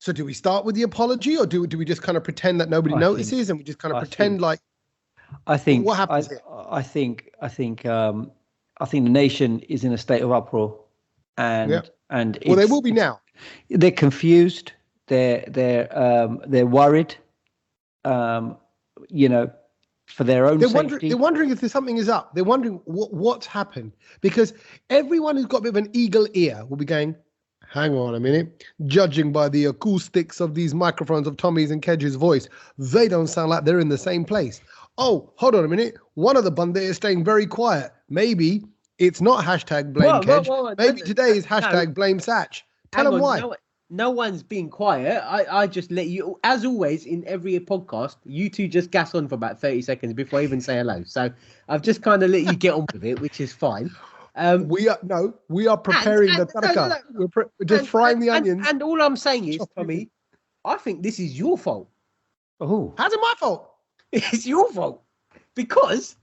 So do we start with the apology, or do we just kind of pretend that nobody notices, and we just kind of pretend like? I think what happens here? I think the nation is in a state of uproar, and they will be now. They're confused. They're worried. For their own safety. They're wondering if something is up. They're wondering what's happened, because everyone who's got a bit of an eagle ear will be going, hang on a minute, judging by the acoustics of these microphones of Tommy's and Kedge's voice, they don't sound like they're in the same place. Oh, hold on a minute. One of the bande is staying very quiet. Maybe it's not hashtag blame Kedge. Maybe today is hashtag blame Satch. Tell them why. No one's being quiet. I just let you, as always, in every podcast, you two just gas on for about 30 seconds before I even say hello. So I've just kind of let you get on with it, which is fine. We are preparing the taraka. We're just frying the onions. And all I'm saying is, Tommy, I think this is your fault. Oh, how's it my fault? It's your fault, because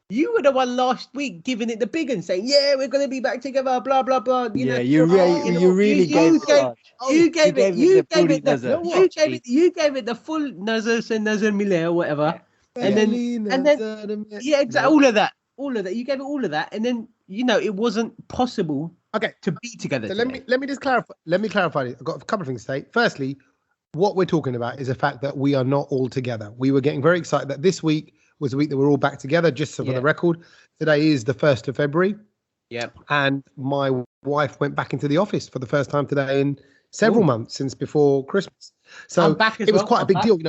you were the one last week giving it the big and saying, "Yeah, we're going to be back together." Blah blah blah. You gave it the full nazar and nazar millet or whatever, and then exactly all of that. You gave it all of that, and then it wasn't possible. To be together. So let me just clarify. Let me clarify it. I've got a couple of things to say. Firstly, what we're talking about is the fact that we are not all together. We were getting very excited that this week was the week that we're all back together, just so for the record. Today is the 1st of February. Yep. And my wife went back into the office for the first time today in several months since before Christmas. So it was quite a big deal.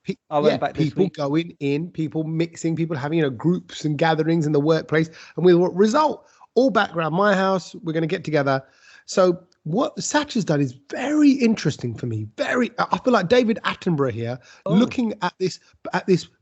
People going in, people mixing, people having groups and gatherings in the workplace. And with what result? All back around my house. We're going to get together. So what Satch has done is very interesting for me. I feel like David Attenborough here, looking at this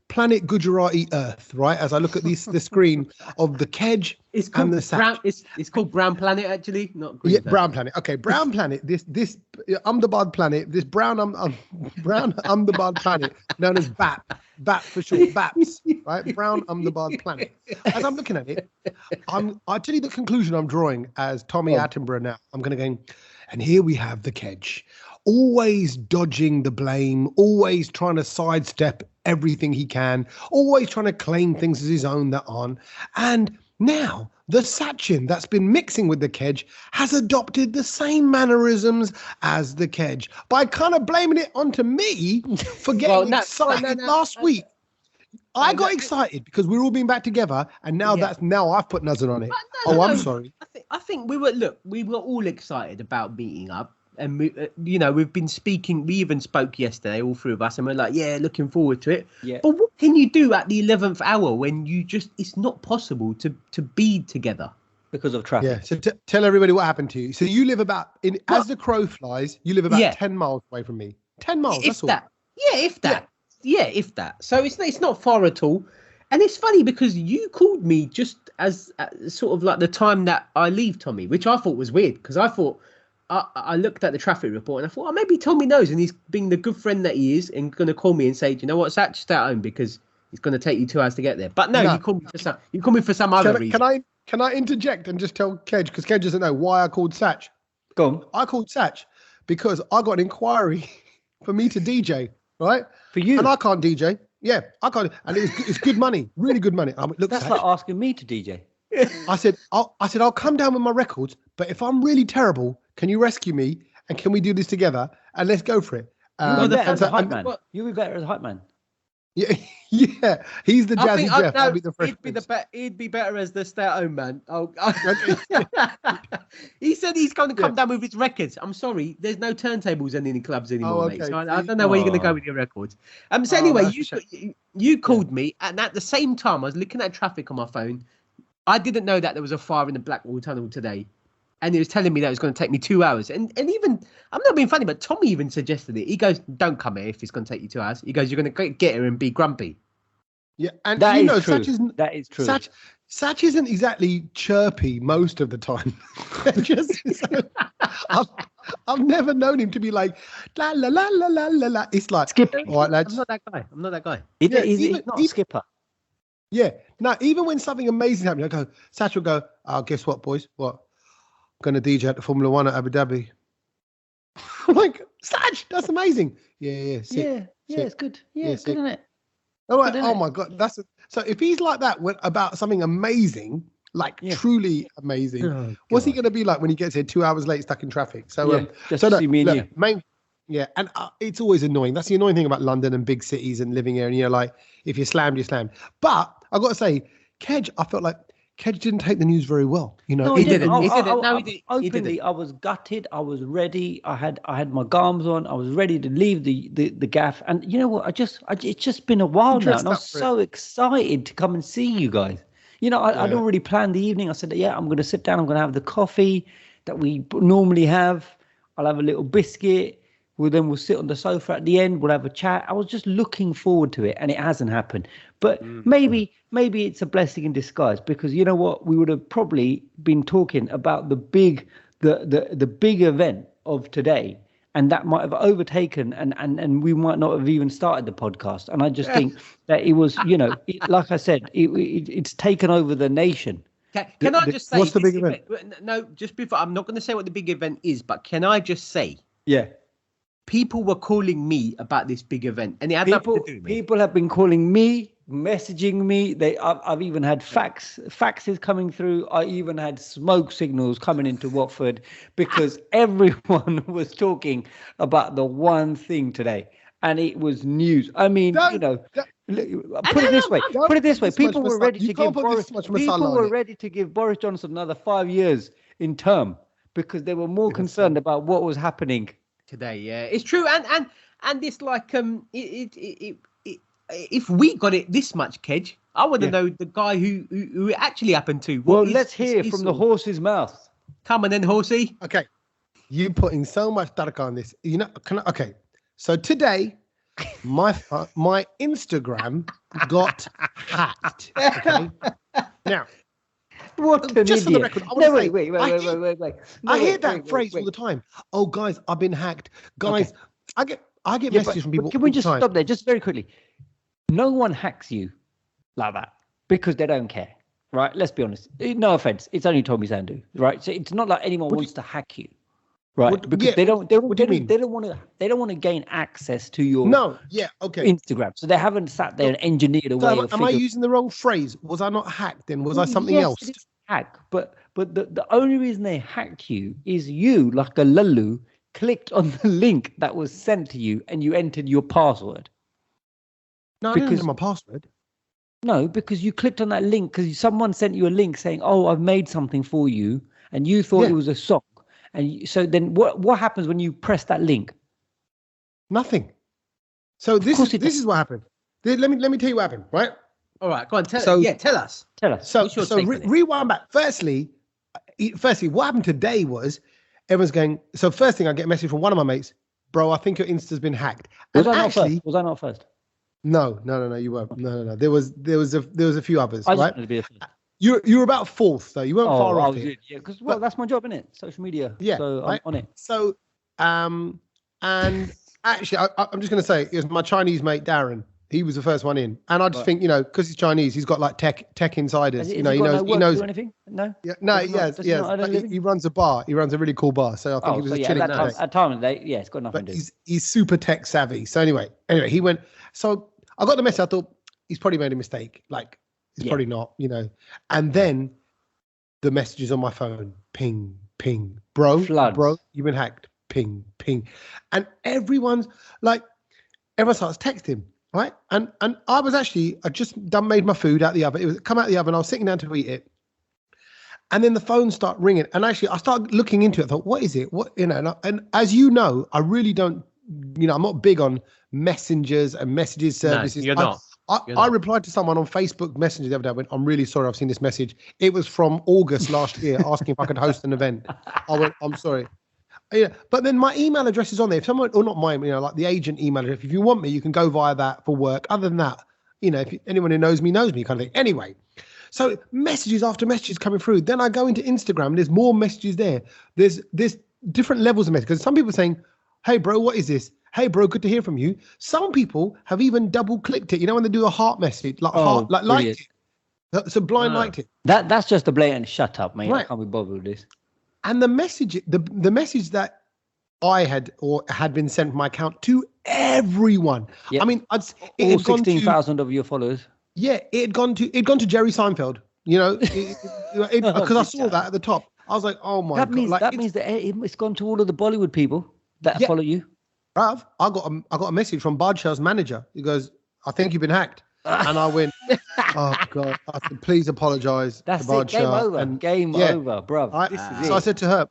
planet Gujarati Earth, right? As I look at the screen of the Kedge and the Satch. It's called Brown Planet, actually, not Green Planet. Brown Planet. Okay, Brown Planet. This Ahmedabad planet. This brown Ahmedabad planet, known as BAP for short, BAPS, right? Brown Ahmedabad planet. As I'm looking at it, I'll tell you the conclusion I'm drawing as Tommy Attenborough now. I'm going to go, and here we have the Kedge, always dodging the blame, always trying to sidestep everything he can, always trying to claim things as his own that aren't. And now the Sachin that's been mixing with the Kedge has adopted the same mannerisms as the Kedge by kind of blaming it onto me for getting excited last week. I got excited because we're all being back together, and now I've put Nuzzle on it. I'm sorry. I think we were all excited about meeting up. And we've been speaking. We even spoke yesterday, all three of us, and we're like, looking forward to it. Yeah. But what can you do at the 11th hour when it's not possible to be together because of traffic? Yeah. So tell everybody what happened to you. So you live as the crow flies, you live about 10 miles away from me. 10 miles. That's all. If that. So it's not far at all. And it's funny because you called me just as sort of like the time that I leave, Tommy, which I thought was weird because I thought. I looked at the traffic report and I thought, maybe Tommy knows, and he's being the good friend that he is, and going to call me and say, "Do you know what, Satch, stay at home because it's going to take you 2 hours to get there." But no, you called me for some other reason. Can I interject and just tell Kedge, because Kedge doesn't know why I called Satch. Go on. I called Satch because I got an inquiry for me to DJ, right? For you, and I can't DJ. Yeah, I can't, and it's good money, really good money. I mean, look, that's Satch, like asking me to DJ. I said I'll come down with my records, but if I'm really terrible, can you rescue me and can we do this together and let's go for it? You'll be better as a hype man. You'll be better as a hype man. Yeah. He's the Jazzy Jeff. I'll be the fresh he'd be better as the stay-at-home man. He said he's going to come down with his records. I'm sorry, there's no turntables in any clubs anymore, mate. So I don't know where you're going to go with your records. So anyway, you called me, and at the same time, I was looking at traffic on my phone. I didn't know that there was a fire in the Blackwall Tunnel today. And he was telling me that it was going to take me 2 hours. And even, I'm not being funny, but Tommy even suggested it. He goes, "Don't come here if it's going to take you 2 hours." He goes, "You're going to get here and be grumpy." Yeah, and that is true. That is true. Satch isn't exactly chirpy most of the time. I've never known him to be like, la, la, la, la, la, la, la. It's like, Skipper. All right, lads. I'm not that guy. He's not a skipper. Yeah. Now, even when something amazing happens, I go, Satch will go, "Oh, guess what, boys? What? I'm going to DJ at the Formula One at Abu Dhabi." I'm like, Saj, that's amazing. Yeah, sick, yeah, it's good. Yeah, it's good, isn't it? Oh, right. Oh my God, so if he's like that about something amazing, like truly amazing, what's he gonna be like when he gets here 2 hours late, stuck in traffic? So just to see me and you. And it's always annoying. That's the annoying thing about London and big cities and living here. And you're like, if you're slammed, you're slammed. But I got to say, Kedge, I felt like Kedge didn't take the news very well. You know, he didn't. Openly, I was gutted. I was ready. I had my garms on. I was ready to leave the gaff. And you know what? It's just been a while now, and I was so excited to come and see you guys. You know, I'd already planned the evening. I said, I'm going to sit down. I'm going to have the coffee that we normally have. I'll have a little biscuit. We'll sit on the sofa at the end. We'll have a chat. I was just looking forward to it, and it hasn't happened. But maybe it's a blessing in disguise, because you know what? We would have probably been talking about the big event of today, and that might have overtaken, and we might not have even started the podcast. And I just think that it was, like I said, it's taken over the nation. Can I just say, what's the big event? No, just before, I'm not going to say what the big event is, but can I just say, people were calling me about this big event, and it had nothing to do with me. People have been calling me, messaging me. I've even had faxes coming through. I even had smoke signals coming into Watford, because everyone was talking about the one thing today, and it was news. I mean, put it this way. People were ready to give Boris Johnson another 5 years in term, because they were more concerned about what was happening today. It's true. And this, like, if we got it this much, Kedge, I want to know the guy who it actually happened to. Let's hear from the horse's mouth. Come on then, horsey. Okay, you putting so much tarka on this. You know, okay. So today, my Instagram got hacked. Okay, now. What an just idiot. For the record, wait. I hear that phrase all the time. Oh, guys, I've been hacked. Guys, okay. I get messages from people. Can we just stop there, just very quickly? No one hacks you like that, because they don't care, right? Let's be honest. No offense, it's only Tommy Sandu, right? So it's not like anyone wants to hack you, right? Because they don't want to gain access to your Instagram. So they haven't sat there and engineered a way. Am I using the wrong phrase? Was I not hacked then? Was I something else? It is hack, but the only reason they hacked you is you, like a lulu, clicked on the link that was sent to you and you entered your password. No, I didn't enter my password. No, because you clicked on that link because someone sent you a link saying, "Oh, I've made something for you," and you thought it was a song. And so then what happens when you press that link? Nothing. So this is what happened. Let me tell you what happened, right? All right, go on. Tell us. So rewind back. Firstly, what happened today was everyone's going. So first thing, I get a message from one of my mates, bro. I think your Insta's been hacked. Was I not first? No. You weren't. No. There was a few others. I right? wanted to be a first. You were about fourth though. You weren't far off. Yeah, because that's my job, isn't it? Social media. Yeah, so I'm on it. So and actually, I'm just going to say it was my Chinese mate Darren. He was the first one in, and I just think because he's Chinese, he's got like tech insiders. He knows anything. No. Yeah, no, yes. He runs a bar. He runs a really cool bar. So I think he was chilling at time of the day. Yeah, it's got nothing to do. He's super tech savvy. So anyway, he went. So I got the message. I thought he's probably made a mistake. Like he's probably not. And then the messages on my phone, ping, bro, you've been hacked, ping, and everyone starts texting. Right. And I just made my food out the oven. It was come out the oven. I was sitting down to eat it. And then the phone started ringing. And actually, I started looking into it. I thought, what is it? And as you know, I really don't, I'm not big on messengers and messages services. No, you're not. I replied to someone on Facebook Messenger the other day. I went, I'm really sorry. I've seen this message. It was from August last year asking if I could host an event. I went, I'm sorry. Yeah, but then my email address is on there. If someone, or not mine, like the agent email address, if you want me, you can go via that for work. Other than that, if anyone who knows me kind of thing. Anyway, so messages after messages coming through. Then I go into Instagram. There's more messages there. There's different levels of messages. Because some people are saying, hey, bro, what is this? Hey, bro, good to hear from you. Some people have even double clicked it. When they do a heart message, liked it. So blind liked it. That's just a blatant shut up, mate. Right. I can't be bothered with this. And the message, the message that I had been sent from my account to everyone. Yep. I mean, all 16,000 of your followers. Yeah, it had gone to Jerry Seinfeld. You know, because I saw that at the top. I was like, oh my god! That means that it's gone to all of the Bollywood people that follow you. Bruv, I got a message from Badshah's manager. He goes, "I think you've been hacked," and I went, "Oh god!" I said, "Please apologize." That's it. Game over. And game over, bruv. I said to her,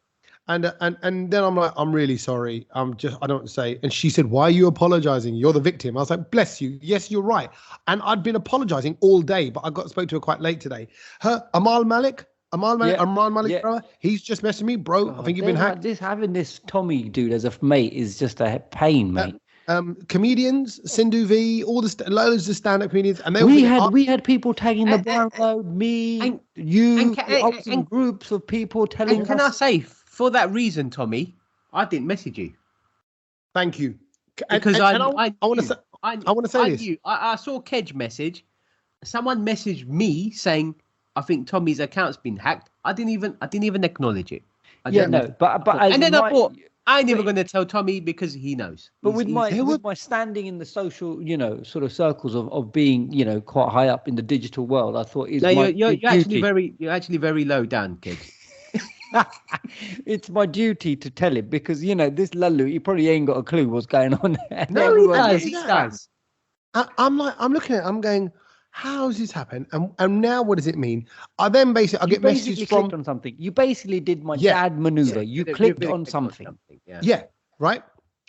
and then I'm like, "I'm really sorry. I don't know what to say." And she said, "Why are you apologizing? You're the victim." I was like, "Bless you. Yes, you're right." And I'd been apologizing all day, but I spoke to her quite late today. Amal Malik, bro, he's just messaged me, bro. I think you've been hacked. Having this Tommy dude as a mate is just a pain, mate. Comedians, Sindhu V, all loads of stand-up comedians, and we had people tagging the download, me, and groups of people telling. And can I say, for that reason, Tommy, I didn't message you. Thank you, because I want to say this. I saw Kedge message. Someone messaged me saying, "I think Tommy's account's been hacked." I didn't even acknowledge it. But I thought, I ain't never going to tell Tommy because he knows. But with my standing in the social, sort of circles of being, quite high up in the digital world, I thought you're actually very low down, kid. It's my duty to tell him because this Lallu, he probably ain't got a clue what's going on. No, he does. I'm looking at it, I'm going, how's this happen? And now what does it mean? I get messages from on something. You basically did my dad maneuver. You clicked on something. Yeah, right.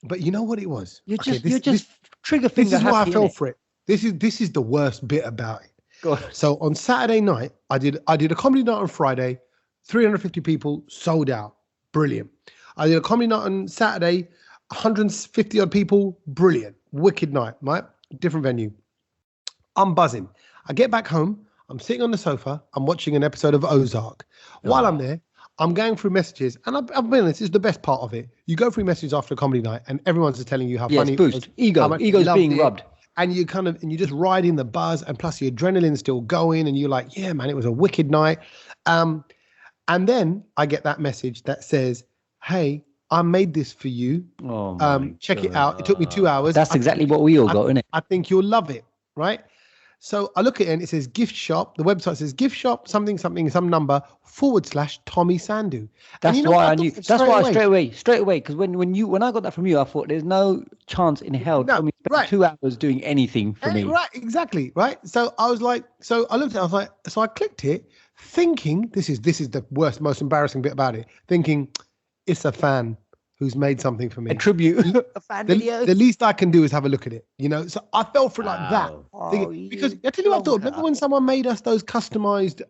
But you know what it was? You're just trigger finger. This is why I fell for it. This is the worst bit about it. Go on. So on Saturday night, I did a comedy night on Friday, 350 people, sold out, brilliant. I did a comedy night on Saturday, 150 odd people, brilliant, wicked night, right? Different venue. I'm buzzing. I get back home. I'm sitting on the sofa. I'm watching an episode of Ozark. While I'm there, I'm going through messages. And I've been honest, this is the best part of it. You go through messages after a comedy night and everyone's just telling you how funny it was. Ego's being rubbed. And you you just ride in the buzz and plus the adrenaline's still going and you're like, yeah, man, it was a wicked night. And then I get that message that says, hey, I made this for you. Check it out. It took me 2 hours. That's exactly what we all got, isn't it? I think you'll love it, right? So I look at it and it says gift shop. The website says gift shop, something, some number / Tommy Sandhu. That's why I knew. That's why straight away. Because when I got that from you, I thought there's no chance in hell Tommy spent 2 hours doing anything for me. Right, exactly. Right. So I was like, I looked at it, I was like, so I clicked it thinking, this is the worst, most embarrassing bit about it, thinking it's a fan who's made something for me. A tribute. A fan video. The least I can do is have a look at it, So I fell for it like that. Because I tell you what I thought. Remember when someone made us those customized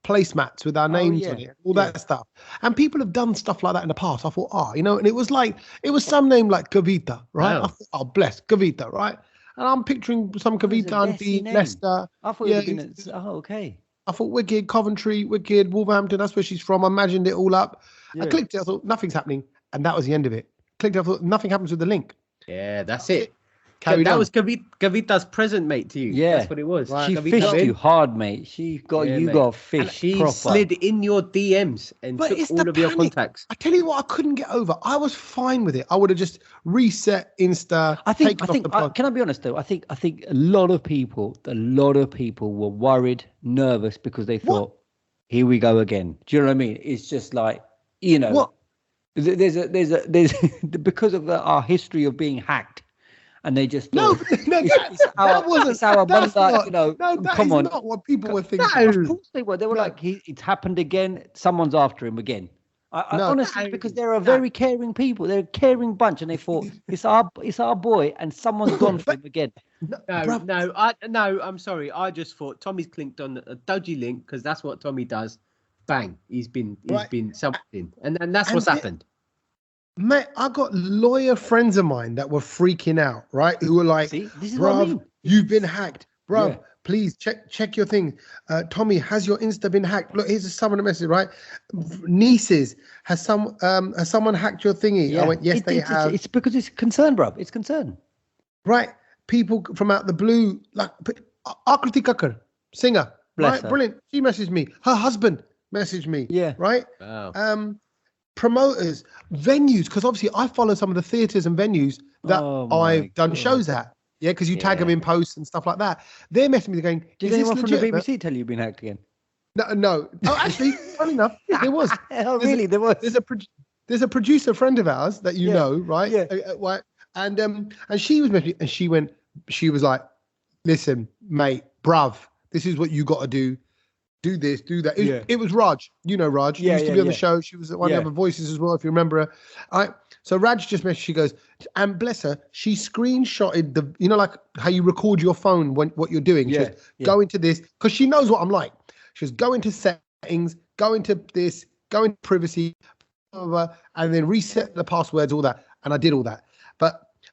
placemats with our names on it, all that stuff? And people have done stuff like that in the past. I thought, and it was some name like Kavita, right? Wow. I thought, bless Kavita, right? And I'm picturing some Kavita auntie, Leicester. I thought okay. I thought wicked, Coventry, wicked, Wolverhampton, that's where she's from. I imagined it all up. Yeah. I clicked it, I thought, nothing's happening. And that was the end of it. Clicked it, I thought, nothing happens with the link. Yeah, that's it. That was Kavita's present, mate, to you. Yeah. That's what it was. Right. She fished you hard, mate. She got got fished. She proper. slid in your DMs and took all of your contacts. I tell you what, I couldn't get over. I was fine with it. I would have just reset Insta. I think. Can I be honest though? I think a lot of people were worried, nervous because they thought, here we go again. Do you know what I mean? It's just like, What? There's because of our history of being hacked. And they just thought, come on. Not what people were thinking. Of course they were. They were like, it's happened again. Someone's after him again. Honestly, because they're a very caring people. They're a caring bunch, and they thought it's our boy, and someone's gone for him again. I'm sorry. I just thought Tommy's clicked on a dodgy link because that's what Tommy does. Bang! He's been something, and that's what's happened. Mate, I got lawyer friends of mine that were freaking out, right? Who were like, bruv, you've been hacked. Bruv, please check your thing. Tommy, has your Insta been hacked? Look, here's some of the message, right? Nieces, has someone hacked your thingy? Yeah. I went, yes, they have. It's because it's concern, bruv. It's concern. Right. People from out the blue, like Akriti Kakkar, singer. Bless right? her. Brilliant. She messaged me. Her husband messaged me. Yeah. Right? Wow. promoters, venues, because obviously I follow some of the theatres and venues that I've done shows at. Yeah, because you tag them in posts and stuff like that. They're messaging me going, did anyone from the BBC tell you you've been hacked again? No. Oh, actually, funny enough, there was. There was. There's a producer friend of ours that you know, right? Yeah. And she was messaging, and she was like, listen, mate, bruv, this is what you got to do. Do this, do that. It was Raj. You know Raj. She used to be on the show. She was one of the other voices as well, if you remember her. All right. So Raj just messaged, she goes, and bless her, she screenshotted the, you know, like how you record your phone when what you're doing. She goes, go into this, because she knows what I'm like. She goes, go into settings, go into this, go into privacy, blah, blah, blah, and then reset the passwords, all that. And I did all that.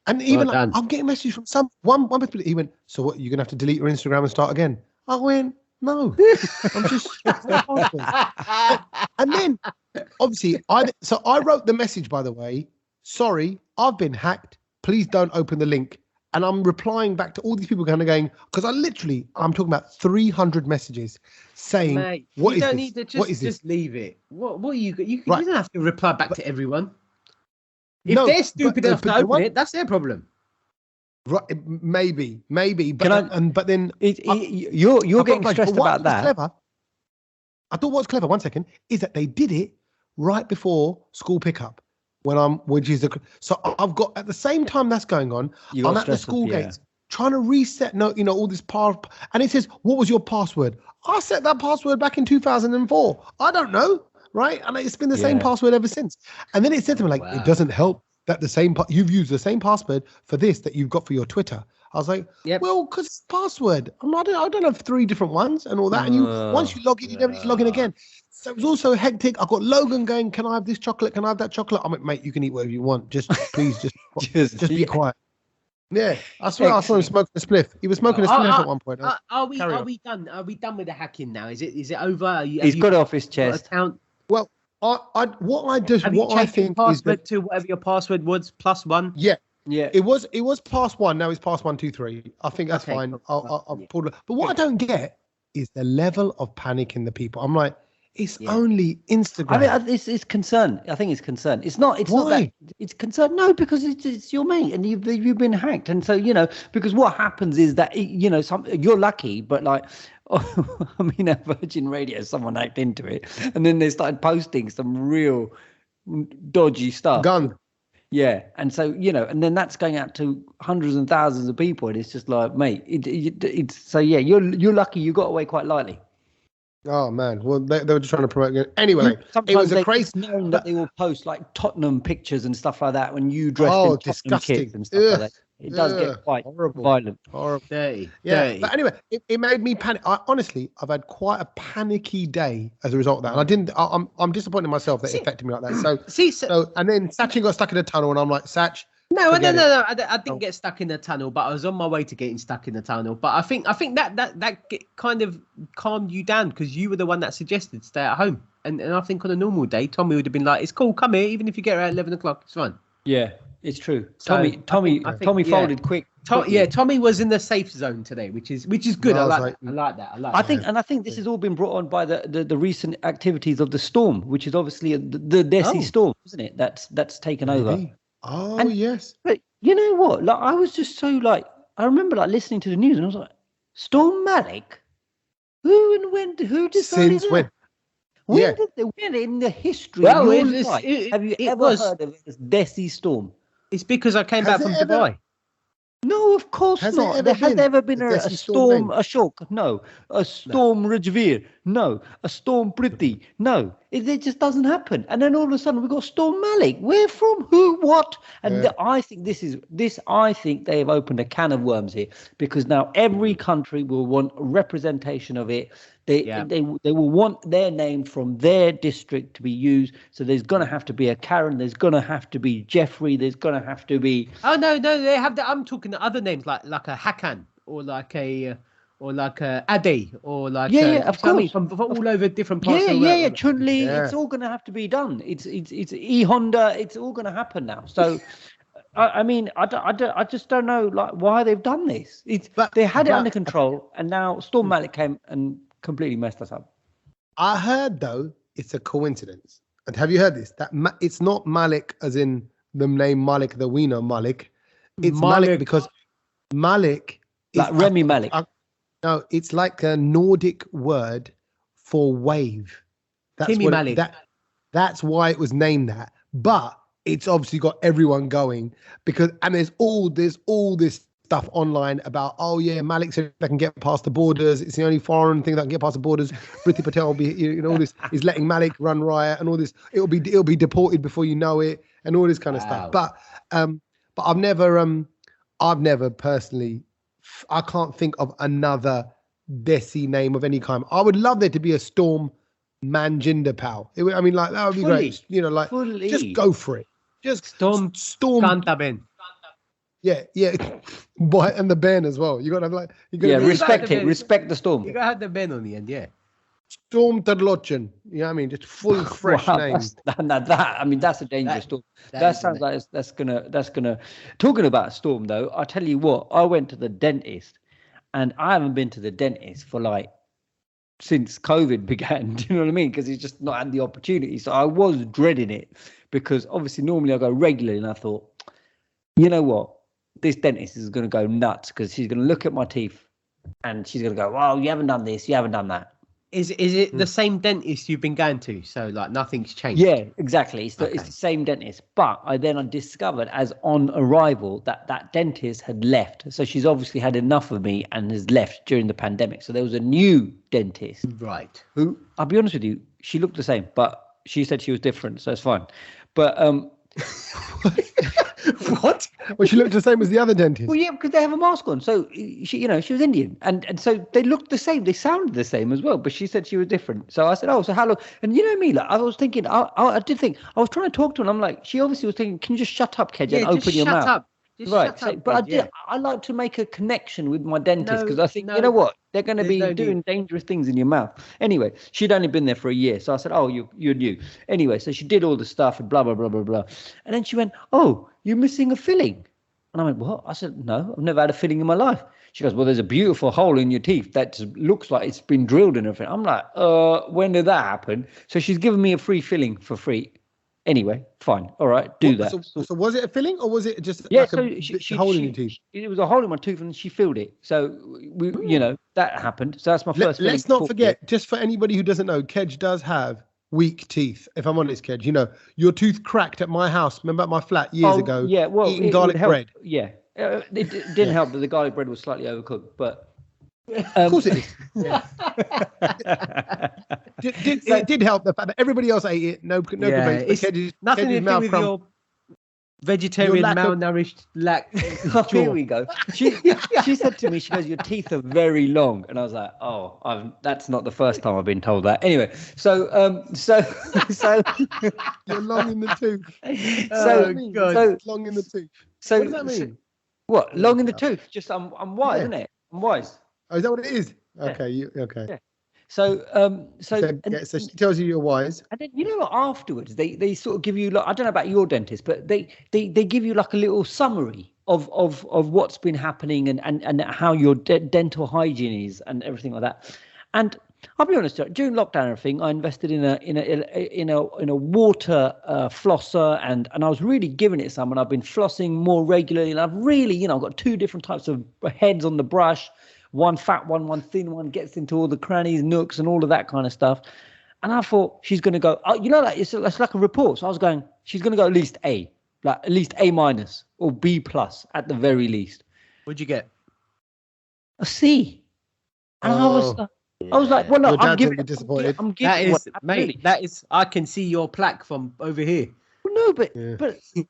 And even I'm getting messages from one person. He went, so what, you're going to have to delete your Instagram and start again? I went, no, I'm just. And then, obviously, I wrote the message, by the way, sorry, I've been hacked. Please don't open the link. And I'm replying back to all these people kind of going, because I'm talking about 300 messages saying, mate, what you is don't this? need to What is just this? leave it. What are you don't have to reply back to everyone. If they're stupid enough to open it, that's their problem. Right, maybe, but then you're getting stressed about that. Clever, I thought what's clever, one second, is that they did it right before school pickup so I've got, at the same time that's going on, I'm at the school gates trying to reset, all this and it says, what was your password? I set that password back in 2004. I don't know, right? And it's been the same password ever since. And then it said to me, it doesn't help that you've used the same password for this that you've got for your Twitter. I was like, well, because it's password. I don't have 3 different ones and all that. And once you log in, you never need to log in again. So it was also hectic. I got Logan going, can I have this chocolate? Can I have that chocolate? I'm like, mate, you can eat whatever you want. Just please, just be quiet. Yeah, I swear I saw him smoking a spliff. He was smoking a spliff at one point. Are we done? Are we done with the hacking now? Is it over? He's got it off his chest. Well, I think is that to whatever your password was +1. Yeah. It was +1. Now it's +123. I think that's fine. I'll pull it. But what I don't get is the level of panic in the people. I'm like, it's only Instagram. I mean, it's concern. I think it's concern. It's not. It's not that. It's concern. No, because it's your mate, and you've been hacked, and so because what happens is that you're lucky, but like. I mean, at Virgin Radio, someone hacked into it, and then they started posting some real dodgy stuff. Gun. Yeah, and so and then that's going out to hundreds and thousands of people, and it's just like, mate, it's so you're lucky you got away quite lightly. Oh man, well they were just trying to promote it anyway. Sometimes it was a crazy. Known that they will post like Tottenham pictures and stuff like that when you dress in Tottenham kits and stuff like that. It does get quite violent. Horrible. Dirty. But anyway, it made me panic. Honestly, I've had quite a panicky day as a result of that. And I'm disappointed in myself that it affected me like that. So and then Sachin got stuck in a tunnel, and I'm like, Sach. No. I didn't get stuck in the tunnel, but I was on my way to getting stuck in the tunnel. But I think that kind of calmed you down because you were the one that suggested stay at home. And I think on a normal day, Tommy would have been like, it's cool, come here, even if you get here at 11 o'clock, it's fine. Yeah. It's true. Tommy folded quick. Tommy was in the safe zone today, which is good. No, I like that. I think this has all been brought on by the recent activities of the storm, which is obviously the Desi storm, isn't it? That's taken over. Oh, yes. But you know what? Like I was just so I remember listening to the news and I was like, Storm Malik? Who and when? Who decided Since when? When in the history have you ever heard of this Desi storm? It's because I came back from Dubai. No, of course not. There has ever been a storm Ashok? No. A storm Rajveer? No. A storm Priti? No. It just doesn't happen. And then all of a sudden we've got Storm Malik. Where from? Who? What? And I think I think they have opened a can of worms here because now every country will want a representation of it. They will want their name from their district to be used. So there's going to have to be a Karen. There's going to have to be Jeffrey. There's going to have to be. Oh no, they have that. I'm talking the other names like a Hakan or like a Ade or like of course from all over different parts. of the world. Chun-Li. It's all going to have to be done. It's E-Honda. It's all going to happen now. So. I mean, I just don't know why they've done this. They had it under control, and now Storm Malik came and completely messed us up. I heard though it's a coincidence, And have you heard this? That it's not Malik as in the name Malik, the we know Malik. It's Malik because Malik is like Remy Malik. No, it's like a Nordic word for wave. That's Timmy Malik. That's why it was named that. But it's obviously got everyone going and there's all this stuff online about, oh yeah, Malik said that can get past the borders. It's the only foreign thing that can get past the borders. Priti Patel will be, all this is letting Malik run riot and all this. It'll be deported before you know it and all this kind of stuff. But I've never personally, I can't think of another Desi name of any kind. I would love there to be a Storm Manjinder Pal. That would be great. Just go for it. Just Storm Kantaben. Yeah. Boy, and the Ben as well. You got to have respect the Storm. You got to have the Ben on the end, yeah. Storm Tadlochan. You know what I mean? Just full fresh names. That's a dangerous Storm. That sounds like that's gonna. Talking about Storm though, I tell you what, I went to the dentist, and I haven't been to the dentist for since COVID began. Do you know what I mean? Because he's just not had the opportunity. So I was dreading it because obviously normally I go regularly, and I thought, you know what, this dentist is going to go nuts because she's going to look at my teeth, and she's going to go, "Well, you haven't done this, you haven't done that." Is it the same dentist you've been going to? So nothing's changed. Yeah, exactly. It's the same dentist. But I discovered as on arrival that dentist had left. So she's obviously had enough of me and has left during the pandemic. So there was a new dentist. Right. Who, I'll be honest with you, she looked the same, but she said she was different. So it's fine. But what? Well, she looked the same as the other dentist. Well, yeah, because they have a mask on. So she was Indian, and so they looked the same. They sounded the same as well. But she said she was different. So I said, "Oh, so how long?" And you know me, I was thinking, I did think I was trying to talk to her, and I'm like, she obviously was thinking, "Can you just shut up, Kedge, and open your mouth?" Up. Right. But I like to make a connection with my dentist because I think, you know what, they're going to be doing dangerous things in your mouth. Anyway, she'd only been there for a year. So I said, "Oh, you're new." Anyway, so she did all the stuff and blah, blah, blah, blah, blah. And then she went, "Oh, you're missing a filling." And I went, "What?" I said, "No, I've never had a filling in my life." She goes, "Well, there's a beautiful hole in your teeth that looks like it's been drilled and everything." I'm like, when did that happen? So she's given me a free filling for free. Anyway, fine. All right, do that. So was it a filling or was it just a hole in your teeth? It was a hole in my tooth and she filled it. So, that happened. So that's my first filling. Let's not forget, just for anybody who doesn't know, Kedge does have weak teeth. If I'm honest, Kedge, your tooth cracked at my house. Remember at my flat years ago? Yeah, well, eating garlic bread. Yeah, it didn't help that the garlic bread was slightly overcooked, but... Of course it is. Yeah. It did help the fact that everybody else ate it. No complaints. It's nothing to do with your vegetarian, malnourished lack. Here we go. She said to me, she goes, "Your teeth are very long," and I was like, "Oh, that's not the first time I've been told that." Anyway, so you're long in the tooth. Long in the tooth. So what does that mean? What long in the tooth? Just I'm wise, isn't it? I'm wise. Oh, is that what it is? Okay, okay. Yeah. So she tells you you're wise, and then afterwards they sort of give you I don't know about your dentist, but they give you like a little summary of what's been happening and how your dental hygiene is and everything like that. And I'll be honest, during lockdown and everything, I invested in a water flosser and I was really giving it some, and I've been flossing more regularly, and I've really I've got two different types of heads on the brush. One fat one thin one, gets into all the crannies, nooks, and all of that kind of stuff. And I thought she's going to go, it's like a report. So I was going, she's going to go at least A, like at least A- or B+ at the very least. What'd you get? A C. And I was like, well, look, I'm giving. Disappointed. That is. I can see your plaque from over here. Well, no, but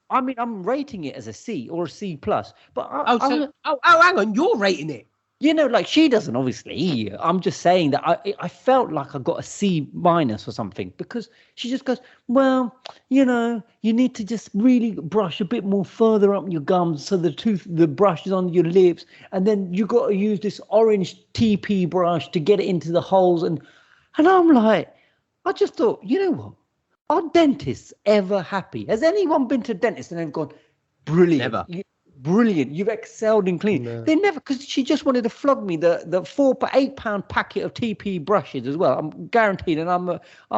I mean, I'm rating it as a C or a C+. But hang on, you're rating it. Like she doesn't, obviously. I'm just saying that I felt like I got a C- or something, because she just goes, "Well, you need to just really brush a bit more further up your gums so the brush is on your lips, and then you got to use this orange TP brush to get it into the holes." And I'm like, I just thought, you know what? Are dentists ever happy? Has anyone been to a dentist and they've gone, "Brilliant"? Never. brilliant. You've excelled in cleaning. No. They never, because she just wanted to flog me the £8 packet of TP brushes as well. I'm guaranteed, and I'm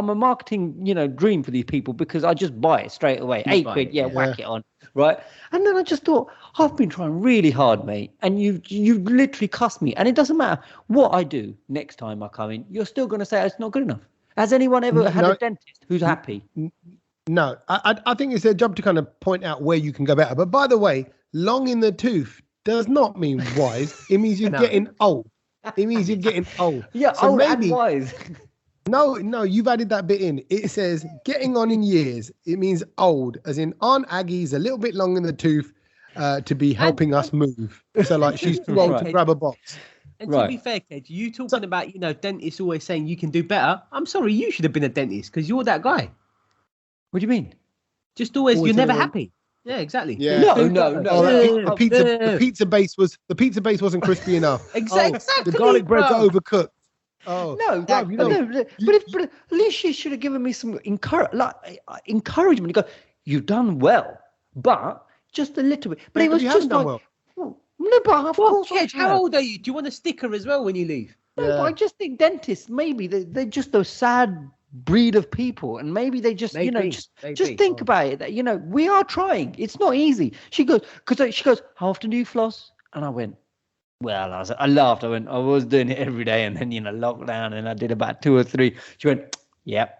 a marketing dream for these people because I just buy it straight away. £8, whack it on, right? And then I just thought, I've been trying really hard, mate, and you literally cussed me. And it doesn't matter what I do next time I come in, you're still going to say it's not good enough. Has anyone ever had a dentist who's happy? No, I think it's their job to kind of point out where you can go better. But by the way, long in the tooth does not mean wise. It means you're getting old. It means you're getting old. Yeah, so old and wise. No, you've added that bit in. It says getting on in years. It means old, as in Aunt Aggie's a little bit long in the tooth to be helping us move. So like she's too old to grab a box. And to be fair, Kedge, you talking about, dentists always saying you can do better. I'm sorry, you should have been a dentist because you're that guy. What do you mean? Just always you're never happy. Yeah, exactly. Yeah. No. Oh, the pizza base wasn't crispy enough. Exactly. The garlic bread's overcooked. Oh no, but at least she should have given me some encouragement. You go, you've done well, but just a little bit. But it was just like, well. No, but of course. Kedge, how old are you? Do you want a sticker as well when you leave? No, but I just think dentists maybe they're just a sad breed of people, and maybe they just just think about it that we are trying. It's not easy. She goes, how often do you floss? And I went, well, I laughed. I went, I was doing it every day, and then lockdown, and I did about 2 or 3. She went, yep.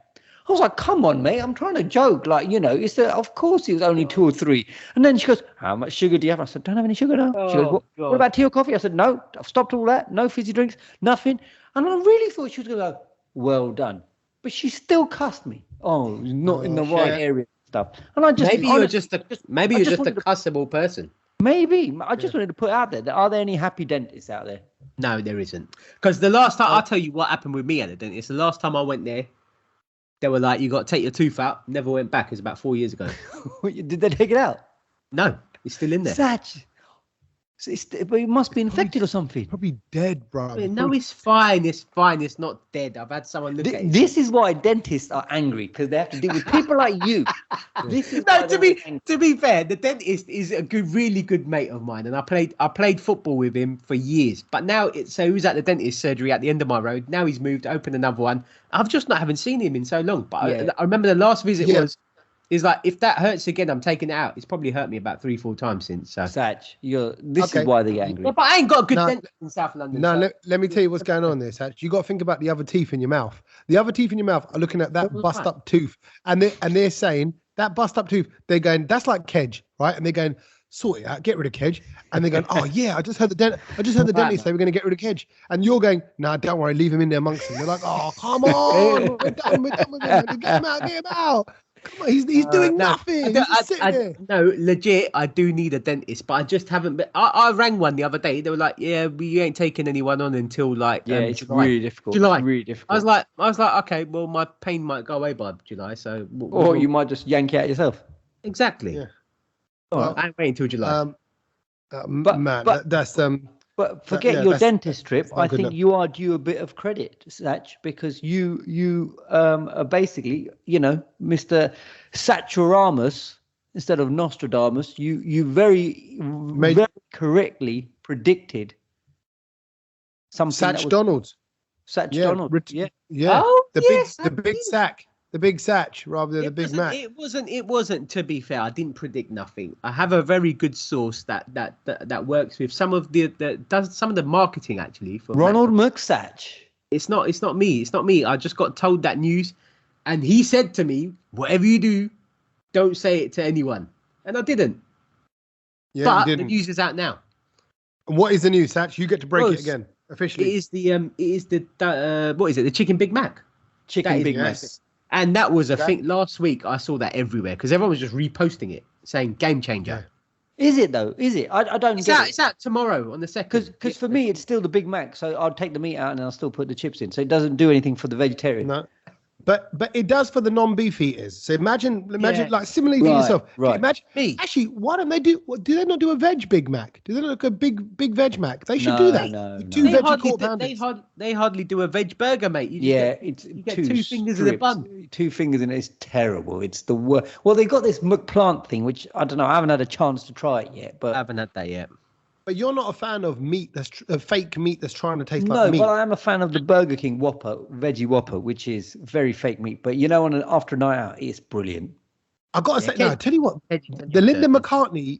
I was like, come on, mate, I'm trying to joke. Like, of course it was only 2 or 3. And then she goes, how much sugar do you have? I said, don't have any sugar now. She goes, what about tea or coffee? I said, no, I've stopped all that. No fizzy drinks, nothing. And I really thought she was going to go, well done. But she still cussed me. Oh, not in the right area and stuff. And I just maybe you're just a cussable person. Maybe. I just wanted to put out there that are there any happy dentists out there? No, there isn't. Because the last time, I'll tell you what happened with me at the dentist. The last time I went there, they were like, you got to take your tooth out. Never went back. It was about 4 years ago. Did they take it out? No, it's still in there. Satch. But it must be infected or something. Probably dead, bro. No, it's fine. It's fine. It's not dead. I've had someone look at it. This is why dentists are angry, because they have to deal with people like you. To be fair, the dentist is a really good mate of mine, and I played football with him for years. But now he was at the dentist surgery at the end of my road. Now he's moved, opened another one. I've just haven't seen him in so long. But I remember the last visit is like, if that hurts again, I'm taking it out. It's probably hurt me about 3-4 times since. So. Satch, this is why they're angry. Yeah, but I ain't got a good dentist in South London. No, let me tell you what's going on there, Satch. You got to think about the other teeth in your mouth. The other teeth in your mouth are looking at that bust up tooth, and they're saying that bust up tooth. They're going, that's like Kedge, right? And they're going, sort it out, get rid of Kedge. And they're going, oh yeah, I just heard the dentist say we're going to get rid of Kedge. And you're going, nah, don't worry, leave him in there amongst them. They're like, oh come on, we're done with him. Get him out. Come on, he's doing nothing. No, legit, I do need a dentist, but I just haven't been. I rang one the other day. They were like, yeah, we ain't taking anyone on until like it's July. Really difficult. July. It's really difficult. I was like, okay, well, my pain might go away by July, so or you might just yank it out yourself. Exactly. Yeah. Well, I ain't waiting until July. But forget your dentist trip. I think you are due a bit of credit, Satch, because you are basically, Mr. Satchoramus instead of Nostradamus. You very correctly predicted something. Satch Donald. Satch Donald. Yeah. Oh, the big sack. The big Satch rather than the Big Mac. It wasn't. To be fair, I didn't predict nothing. I have a very good source that works with some of does some of the marketing actually for Ronald McSatch. It's not me. It's not me. I just got told that news, and he said to me, "Whatever you do, don't say it to anyone." And I didn't. Yeah, but the news is out now. What is the news, Satch? You get to break it again officially. It is the what is it? The Chicken Big Mac. Chicken Big Mac. And that was a thing last week. I saw that everywhere because everyone was just reposting it, saying game changer. Yeah. Is it though? Is it? I don't get it. It's out tomorrow on the 2nd. Because for me, it's still the Big Mac. So I'll take the meat out and I'll still put the chips in. So it doesn't do anything for the vegetarian. No. But it does for the non-beef eaters. So imagine like similarly for yourself. Right. Imagine me. Actually, why don't they do? Do they not do a veg Big Mac? Do they not look a big veg Mac? They should do that. No. They hardly do a veg burger, mate. You get two fingers in a bun. 2 fingers in it is terrible. It's the worst. Well, they got this McPlant thing, which I don't know. I haven't had a chance to try it yet, but I haven't had that yet. But you're not a fan of meat that's fake meat that's trying to taste like meat. No, but I am a fan of the Burger King Whopper, veggie Whopper, which is very fake meat. But after a night out, it's brilliant. I've got to say, I tell you what, the Linda McCartney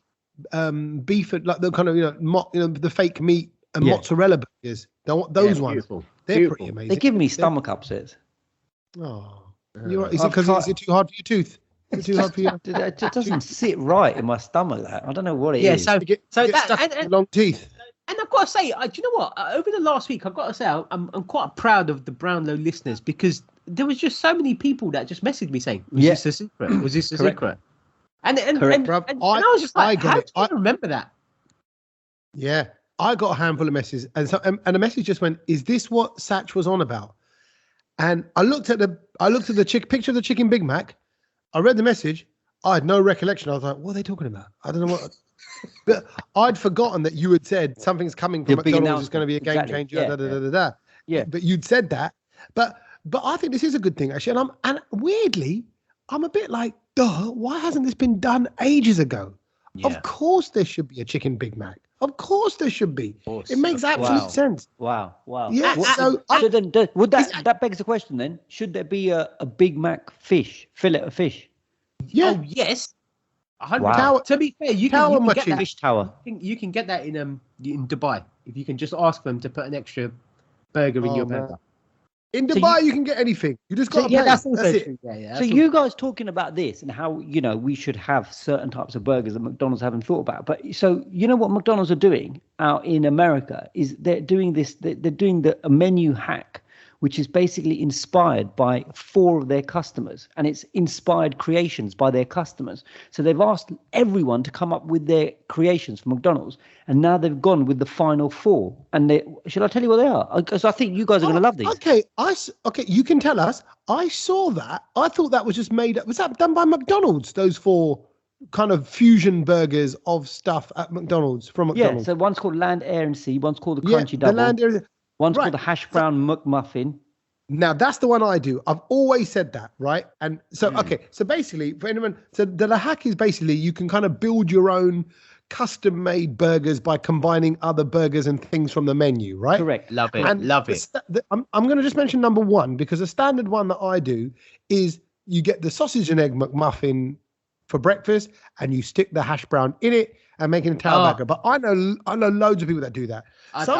beef, like the kind of the fake meat and mozzarella burgers, those ones, they're pretty amazing. They give me stomach upsets. Oh, you're right. Is it because it's too hard for your tooth? Too hard for you? It just doesn't sit right in my stomach. That I don't know what it is. So get stuck in long teeth. And I've got to say, do you know what? Over the last week, I've got to say, I'm quite proud of the Brownlow listeners because there was just so many people that just messaged me saying, "Was this a secret? Was this a secret?" And I was just like, how do you remember that? Yeah, I got a handful of messages, and a message just went, "Is this what Satch was on about?" And I looked at the picture of the chicken Big Mac. I read the message. I had no recollection. I was like, what are they talking about? I don't know what. But I'd forgotten that you had said something's coming from McDonald's. It's going to be a game changer. Yeah. But you'd said that. But I think this is a good thing, actually. And weirdly, I'm a bit like, duh, why hasn't this been done ages ago? Yeah. Of course there should be a chicken Big Mac. Of course there should be. It makes absolute sense. Wow. Yeah. That begs the question then. Should there be a Big Mac fillet of fish? Yeah. Oh, yes. Wow. To be fair, you can get that. Fish tower. You can get that in Dubai. If you can just ask them to put an extra burger in your burger. In Dubai, you can get anything. You just got to pay. That's it. Yeah, you guys talking about this and how, we should have certain types of burgers that McDonald's haven't thought about. But so, what McDonald's are doing out in America is they're doing this. They're doing a menu hack, which is basically inspired by 4 of their customers, and it's inspired creations by their customers. So they've asked everyone to come up with their creations for McDonald's, and now they've gone with the final 4. And should I tell you what they are? Because I think you guys are going to love these. Okay, you can tell us. I saw that. I thought that was just made up. Was that done by McDonald's? Those 4 kind of fusion burgers of stuff at McDonald's from McDonald's. Yeah. So one's called Land, Air, and Sea. One's called the Crunchy Double. The Land, Air. One's called the Hash Brown McMuffin. Now, that's the one I do. I've always said that, right? And so, so basically, for anyone, so the hack is basically you can kind of build your own custom-made burgers by combining other burgers and things from the menu, right? Correct. Love it. And love it. I'm going to just mention number 1 because the standard one that I do is you get the sausage and egg McMuffin for breakfast and you stick the hash brown in it and make it a tower burger. But I know loads of people that do do that.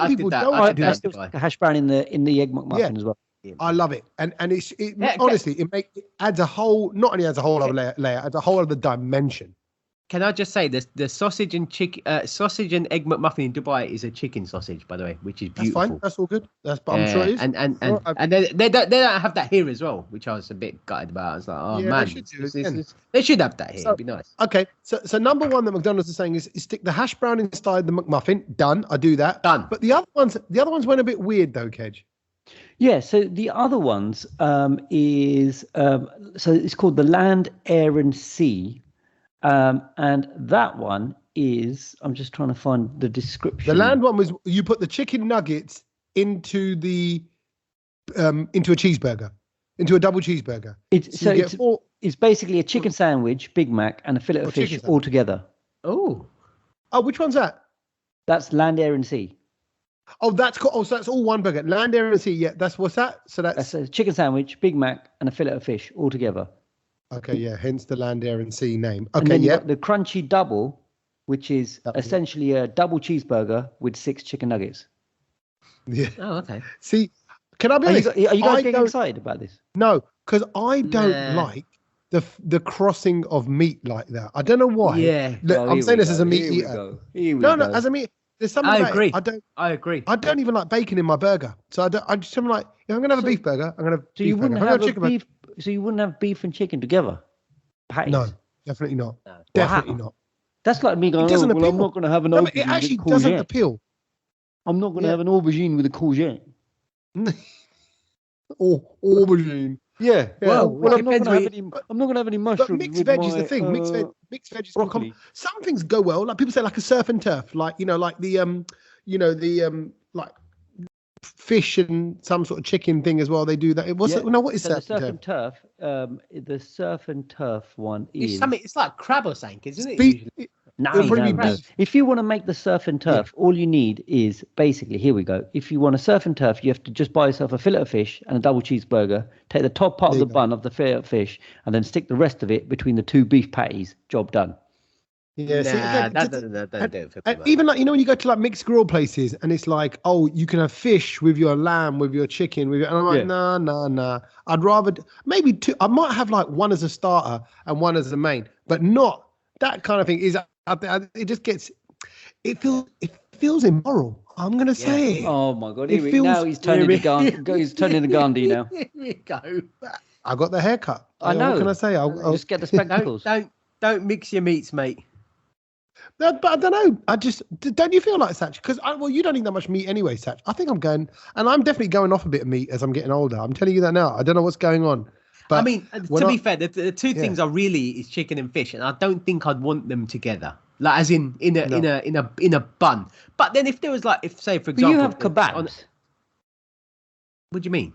People don't do that. The hash brown in the egg McMuffin as well. I love it, and honestly, it adds a whole. Not only adds a whole other layer, adds a whole other dimension. Can I just say this? The sausage and egg McMuffin in Dubai is a chicken sausage, by the way, which is beautiful. That's fine. That's all good. I'm sure it is. And they don't have that here as well, which I was a bit gutted about. I was like, man, they should have that here. It'd be nice. Okay, so number 1 that McDonald's is saying is stick the hash brown inside the McMuffin. Done. I do that. Done. But the other ones went a bit weird though, Kedge. Yeah, so the other ones is so it's called the Land, Air, and Sea, and that one is I'm just trying to find the description. The Land one was you put the chicken nuggets into a cheeseburger, into a double cheeseburger. It's basically a chicken sandwich, Big Mac, and a fillet of fish all together. Oh, which one's that? That's Land, Air, and Sea. Oh, that's cool. Oh, so that's all one burger. Land, Air, and Sea. Yeah, what's that? So that's a chicken sandwich, Big Mac, and a fillet of fish all together. Okay, yeah. Hence the Land, Air, and Sea name. Okay, and then you've got the Crunchy Double, which is essentially a double cheeseburger with 6 chicken nuggets. Yeah. Oh, okay. See, can I be honest? Are you guys getting excited about this? No, because I don't like the crossing of meat like that. I don't know why. Yeah. Look, I'm saying this as a meat eater. No, as a meat. There's something I agree. I agree. I don't even like bacon in my burger. So I'm like, if I'm gonna have a beef burger, I'm gonna have so you wouldn't have a beef. So you wouldn't have beef and chicken together? Patties? No, definitely not. No. Definitely not. That's like me going, I'm not going to have an aubergine. It actually doesn't appeal. I'm not going to have an aubergine with a courgette. Aubergine. Yeah. Well, I'm not going to have any mushrooms. But mixed veg is the thing. Mixed veg is some things go well. Like people say, like a surf and turf. Like like the like fish and some sort of chicken thing as well. They do that. What is so surf and turf? The surf and turf one is something. It's like crab or something, isn't it? No. If you want to make the surf and turf, all you need is basically, here we go. If you want to surf and turf, you have to just buy yourself a fillet of fish and a double cheeseburger, take the top part of the bun of the fillet of fish, and then stick the rest of it between the two beef patties. Job done. Yeah, that don't do it for me. Even like, when you go to like mixed grill places and it's like, oh, you can have fish with your lamb, with your chicken, and I'm like, nah. I'd rather maybe two. I might have like one as a starter and one as the main, but not that kind of thing. It just gets, it feels immoral. I'm gonna say. Oh my God! Now he's turning to Gandhi. He's turning to Gandhi now. Here we go. I got the haircut. I know. What can I say? I'll just get the spectacles. Don't mix your meats, mate. But I don't know. Don't you feel like, Satch? Because you don't eat that much meat anyway, Satch. I think I'm definitely going off a bit of meat as I'm getting older. I'm telling you that now. I don't know what's going on. But I mean, to be fair, the two things are really is chicken and fish, and I don't think I'd want them together, like as in a bun. But then if there was like, say for example, you have kebabs. What do you mean?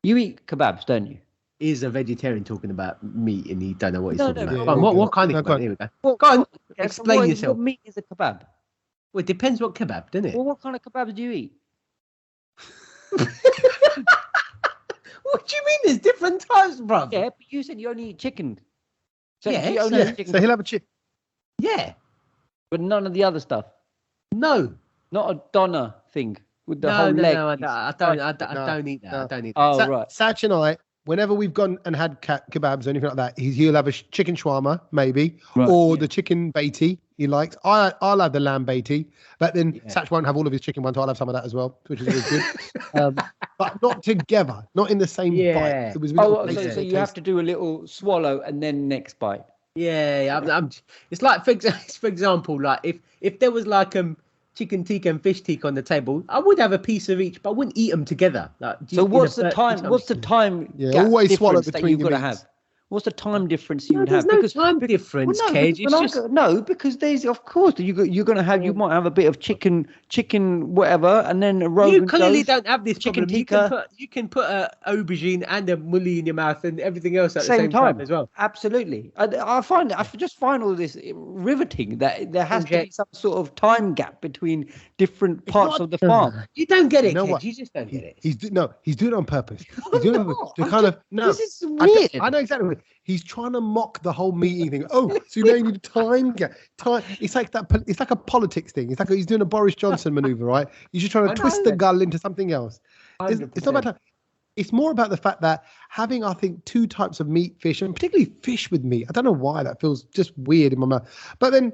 You eat kebabs, don't you? Is a vegetarian talking about meat and he don't know what he's talking about? Yeah, what kind of kebab? Here we go. Go on, explain yourself. What meat is a kebab? Well, it depends what kebab, doesn't it? Well, what kind of kebabs do you eat? What do you mean? There's different types, bruv. Yeah, but you said you only eat chicken. So he'll have a chicken. Yeah. But none of the other stuff. No. Not a doner thing with the whole leg. No, I don't eat that. I don't eat that. Oh, right. Satch and I, whenever we've gone and had kebabs or anything like that, he'll have a chicken shawarma, maybe, or the chicken beiti he likes. I'll have the lamb beiti, but then Satch won't have all of his chicken ones, so I'll have some of that as well, which is always good. But not together, not in the same bite. So you have to do a little swallow and then next bite. Yeah. It's like, for example, like if there was like chicken tikka and fish tikka on the table, I would have a piece of each, but I wouldn't eat them together. Like, so what's the time? What's the time? Yeah, always swallow that you've got to have. What's the time difference you would have? There's no time difference, Cage. Because there's, of course, you're going to have. You might have a bit of chicken, whatever, and then a Rogan. You clearly don't have this chicken problem. tikka. You can put a aubergine and a mulli in your mouth and everything else at the same time as well. Absolutely. I just find all this riveting that there has to be some sort of time gap between different parts of the farm. You don't get it, Cage. You just don't get it. He's doing it on purpose. He's doing it to kind of This is weird. I know exactly. He's trying to mock the whole meeting thing. Oh, so now you need a time gap. It's like that. It's like a politics thing. It's like he's doing a Boris Johnson maneuver, right? He's just trying to twist the gull into something else. It's not about. It's more about the fact that having, I think, two types of meat, fish, and particularly fish with meat. I don't know why that feels just weird in my mouth. But then,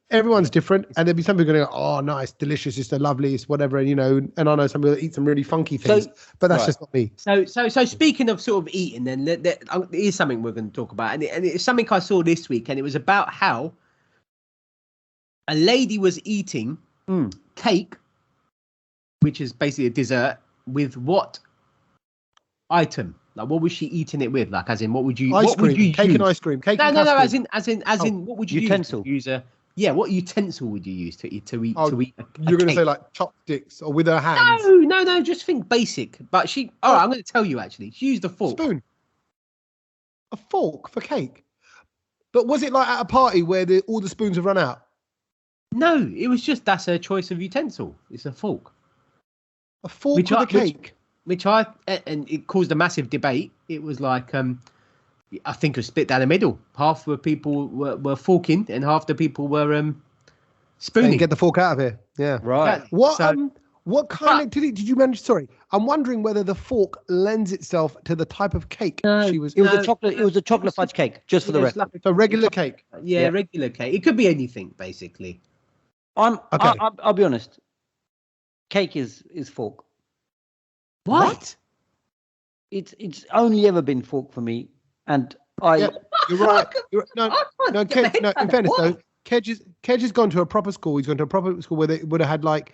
everyone's different, and there'll be some people going, "Oh, nice, delicious, it's the loveliest, whatever." And and I know some people that eat some really funky things, but that's just not me. So speaking of sort of eating, then there is something we're going to talk about, and it's something I saw this week, and it was about how a lady was eating cake, which is basically a dessert, with what item? Like, what was she eating it with? Like, as in, what would you? Ice cream, cake and ice cream, cake. No, as in, what would you utensil? Use what utensil would you use to eat? You're going to say like chopsticks or with her hands? No. Just think basic. But I'm going to tell you actually. She used a fork. Spoon. A fork for cake. But was it like at a party where all the spoons have run out? No, it was just that's her choice of utensil. It's a fork. A fork with a cake. And it caused a massive debate. It was like I think it was split down the middle. Half the people were forking, and half the people were spooning. Get the fork out of here. Yeah. Right. What kind of did you manage? Sorry, I'm wondering whether the fork lends itself to the type of cake she was. It was a chocolate. It was a chocolate fudge cake, just for the record. So regular cake. Yeah, regular cake. It could be anything, basically. I'll be honest. Cake is fork. What? It's only ever been fork for me. And you're right. No, Cake. No, in fairness though, Kedge has gone to a proper school. He's gone to a proper school where they would have had like,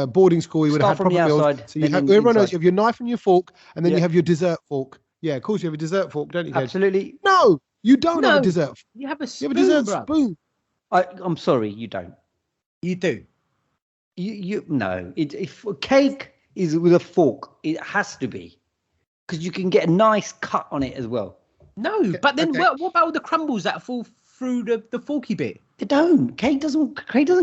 boarding school. He would have had proper meals. So everyone knows you have your knife and your fork, and then you have your dessert fork. Yeah, of course you have a dessert fork, don't you, Kedge? Absolutely. No, you don't have a dessert. You have a spoon. You have a dessert spoon. I'm sorry, you don't. You do. You no. If a cake is with a fork, it has to be, because you can get a nice cut on it as well. No, but then what about all the crumbles that fall through the forky bit? They don't. Cake doesn't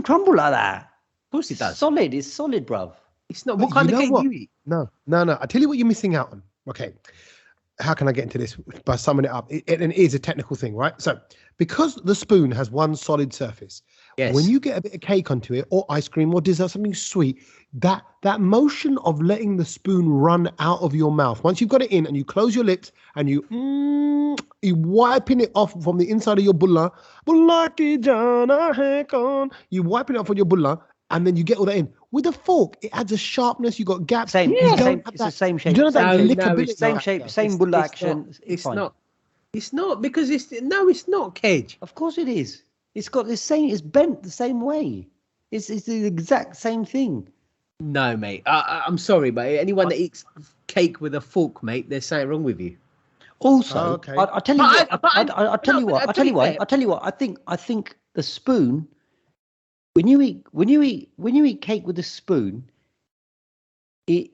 crumble like that. Of course it does. It's solid, bruv. It's not. What kind of cake do you eat? No. I tell you what you're missing out on. Okay. How can I get into this by summing it up? It is a technical thing, right? So because the spoon has one solid surface, when you get a bit of cake onto it, or ice cream, or dessert, something sweet, that motion of letting the spoon run out of your mouth, once you've got it in and you close your lips and you wiping it off from the inside of your bulla, you wiping it off on your bulla, and then you get all that in. With a fork, it adds a sharpness. You got gaps. It's the same shape. You don't have that lickability. Same shape, same bulla action. It's not. It's not because it's not, Kedge. Of course it is. It's got the same. It's bent the same way. It's the exact same thing. No, mate. I'm sorry, but anyone that eats cake with a fork, mate, there's something wrong with you. Also, I'll tell you what. I think the spoon. When you eat cake with a spoon, it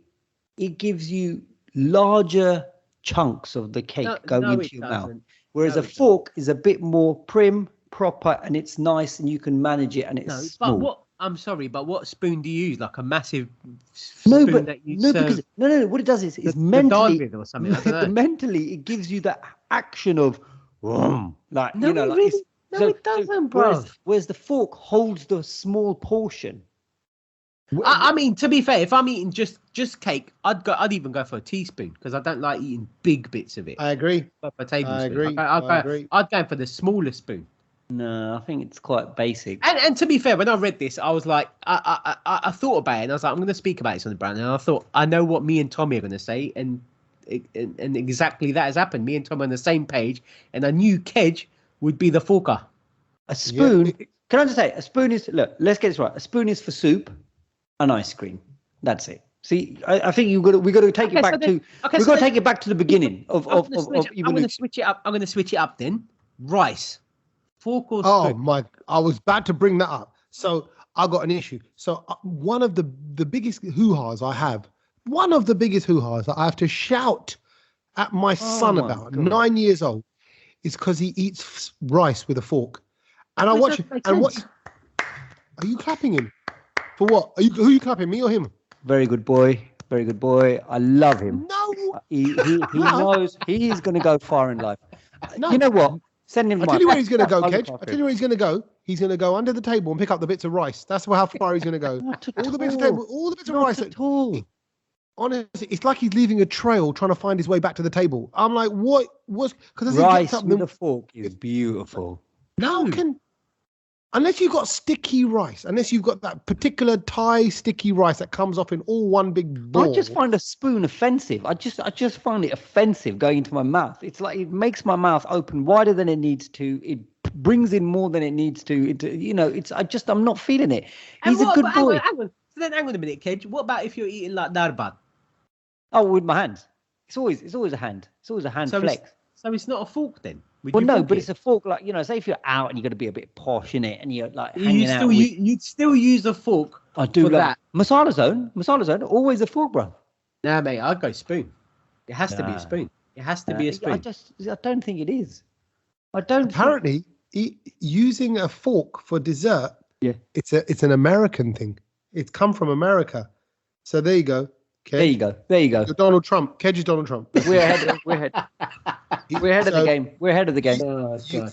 gives you larger chunks of the cake going into your mouth. Whereas a fork is a bit more prim, proper, and it's nice, and you can manage it, and it's small. But I'm sorry, but what spoon do you use? Like a massive spoon that you serve? No. What it does is mentally, or something. I don't know. mentally, it gives you that action of, it doesn't, bro. Whereas the fork holds the small portion. I mean, to be fair, if I'm eating just cake, I'd even go for a teaspoon because I don't like eating big bits of it. I agree. I agree. I'd go for the smaller spoon. No, I think it's quite basic. And to be fair, when I read this, I was like, I thought about it, and I was like, I'm going to speak about this on the brand, and I thought, I know what me and Tommy are going to say, and exactly that has happened. Me and Tommy are on the same page, and I knew Kedge would be the forker. A spoon. Yeah. Can I just say, a spoon is, look, let's get this right. A spoon is for soup and ice cream. That's it. See, I think we got to take it back take it back to the beginning of evolution. I'm going to switch it up. I'm going to switch it up then. Rice. Fork or spoon? Oh my! I was about to bring that up. So I got an issue. So one of the biggest hoo-has I have, that I have to shout at my son about, 9 years old, is because he eats rice with a fork. And I watch him. And what? Are you clapping him? For what? Who are you clapping? Me or him? Very good boy. Very good boy. I love him. No. He knows he is going to go far in life. No. You know what? Send him. I'll tell you where he's going to go, Kedge. I'll tell you where he's going to go. He's going to go under the table and pick up the bits of rice. That's how far he's going to go. All the bits of rice. At all. Honestly, it's like he's leaving a trail trying to find his way back to the table. I'm like, what? Because rice with a fork is beautiful. Unless you've got sticky rice, unless you've got that particular Thai sticky rice that comes off in all one big ball. I just find a spoon offensive. I just find it offensive going into my mouth. It's like it makes my mouth open wider than it needs to. It brings in more than it needs to. I'm not feeling it. He's a good boy. Hang on a minute, Kedge. What about if you're eating like darbat? Oh, with my hands. It's always a hand. It's always a hand flex. So it's not a fork then? Well, no, but it's a fork. Like, say if you're out and you're going to be a bit posh in it, and you're like hanging out. You'd still use a fork. I do that. Masala zone, always a fork, bro. Nah, mate, I'd go spoon. It has to be a spoon. It has to be a spoon. I don't think it is. Apparently, using a fork for dessert. Yeah, it's an American thing. It's come from America. So there you go. Kedge. There you go. You're Donald Trump. Kedge is Donald Trump. We're ahead of the game. We're ahead of the game.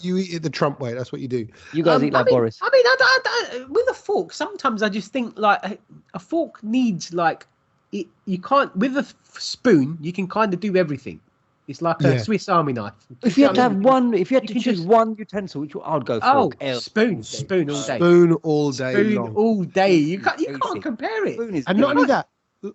You eat it the Trump way. That's what you do. You guys eat like Boris. I mean, I with a fork, sometimes I just think like a fork needs like it. You can't with a spoon. You can kind of do everything. It's like a Swiss Army knife. If you had to have one, if you had to choose one utensil, which I'd go for. Spoon all day. Spoon all day. Spoon all day. You can't compare it. And not only that.